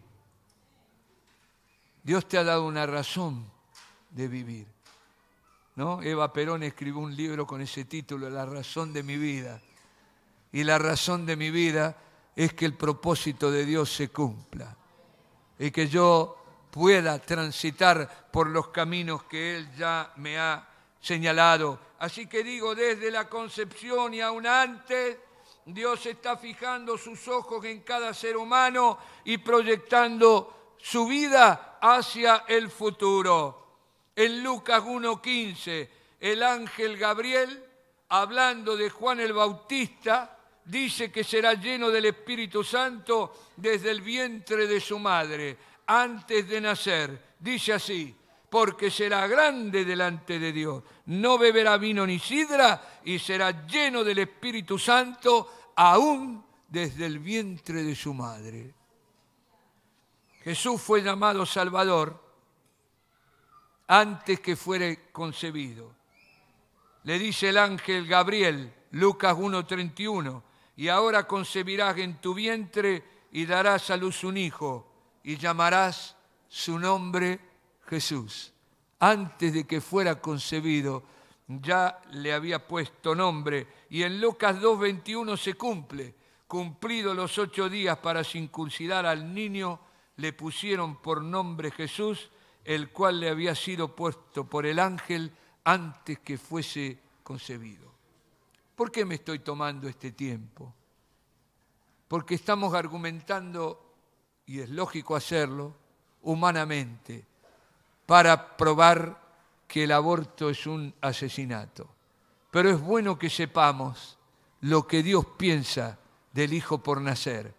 Dios te ha dado una razón de vivir, ¿no? Eva Perón escribió un libro con ese título, La razón de mi vida. Y la razón de mi vida es que el propósito de Dios se cumpla. Y que yo pueda transitar por los caminos que Él ya me ha señalado. Así que digo, desde la concepción y aún antes, Dios está fijando sus ojos en cada ser humano y proyectando su vida hacia el futuro. En Lucas 1:15, el ángel Gabriel, hablando de Juan el Bautista, dice que será lleno del Espíritu Santo desde el vientre de su madre, antes de nacer. Dice así, porque será grande delante de Dios. No beberá vino ni sidra y será lleno del Espíritu Santo aún desde el vientre de su madre. Jesús fue llamado Salvador antes que fuera concebido. Le dice el ángel Gabriel, Lucas 1:31, y ahora concebirás en tu vientre y darás a luz un hijo y llamarás su nombre Jesús. Antes de que fuera concebido ya le había puesto nombre, y en Lucas 2:21 se cumple. Cumplidos los 8 días para circuncidar al niño, le pusieron por nombre Jesús, el cual le había sido puesto por el ángel antes que fuese concebido. ¿Por qué me estoy tomando este tiempo? Porque estamos argumentando, y es lógico hacerlo, humanamente, para probar que el aborto es un asesinato. Pero es bueno que sepamos lo que Dios piensa del hijo por nacer,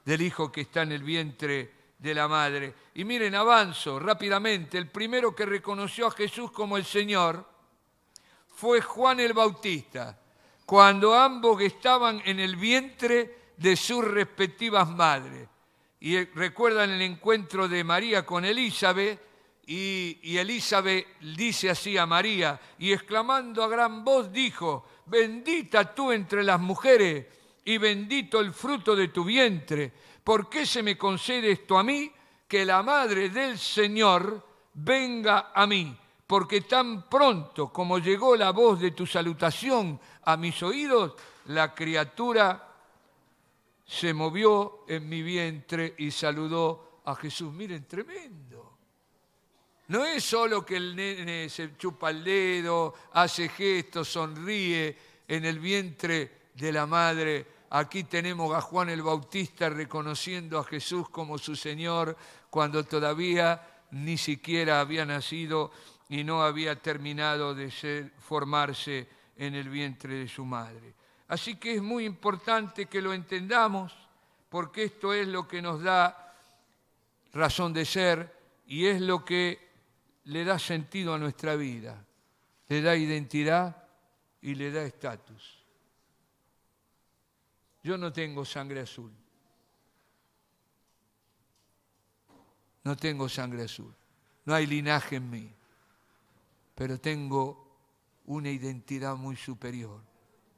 del hijo que está en el vientre de la madre. Y miren, avanzo rápidamente. El primero que reconoció a Jesús como el Señor fue Juan el Bautista, cuando ambos estaban en el vientre de sus respectivas madres. Y recuerdan el encuentro de María con Elizabeth, y Elizabeth dice así a María, y exclamando a gran voz dijo: bendita tú entre las mujeres, y bendito el fruto de tu vientre. ¿Por qué se me concede esto a mí? Que la madre del Señor venga a mí, porque tan pronto como llegó la voz de tu salutación a mis oídos, la criatura se movió en mi vientre y saludó a Jesús. Miren, tremendo. No es solo que el nene se chupa el dedo, hace gestos, sonríe en el vientre de la madre. Aquí tenemos a Juan el Bautista reconociendo a Jesús como su Señor cuando todavía ni siquiera había nacido y no había terminado de formarse en el vientre de su madre. Así que es muy importante que lo entendamos, porque esto es lo que nos da razón de ser y es lo que le da sentido a nuestra vida, le da identidad y le da estatus. Yo no tengo sangre azul. No tengo sangre azul. No hay linaje en mí. Pero tengo una identidad muy superior,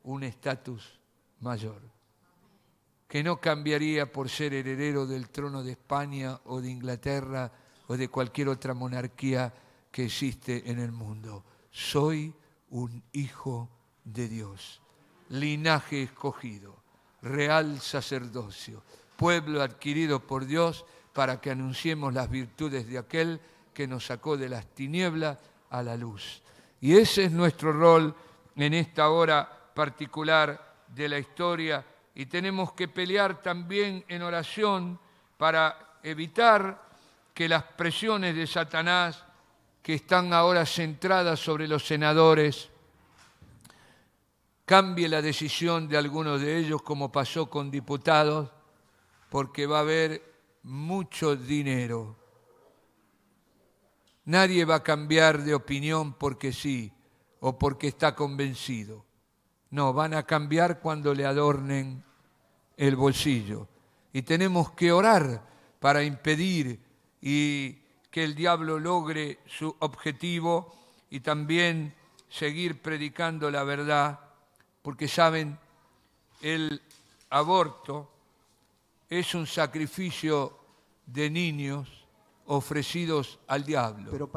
un estatus mayor, que no cambiaría por ser heredero del trono de España o de Inglaterra o de cualquier otra monarquía que existe en el mundo. Soy un hijo de Dios, linaje escogido, real sacerdocio, pueblo adquirido por Dios para que anunciemos las virtudes de aquel que nos sacó de las tinieblas a la luz. Y ese es nuestro rol en esta hora particular de la historia, y tenemos que pelear también en oración para evitar que las presiones de Satanás, que están ahora centradas sobre los senadores, cambie la decisión de algunos de ellos, como pasó con diputados, porque va a haber mucho dinero. Nadie va a cambiar de opinión porque sí o porque está convencido. No, van a cambiar cuando le adornen el bolsillo. Y tenemos que orar para impedir y que el diablo logre su objetivo y también seguir predicando la verdad, porque saben, el aborto es un sacrificio de niños ofrecidos al diablo.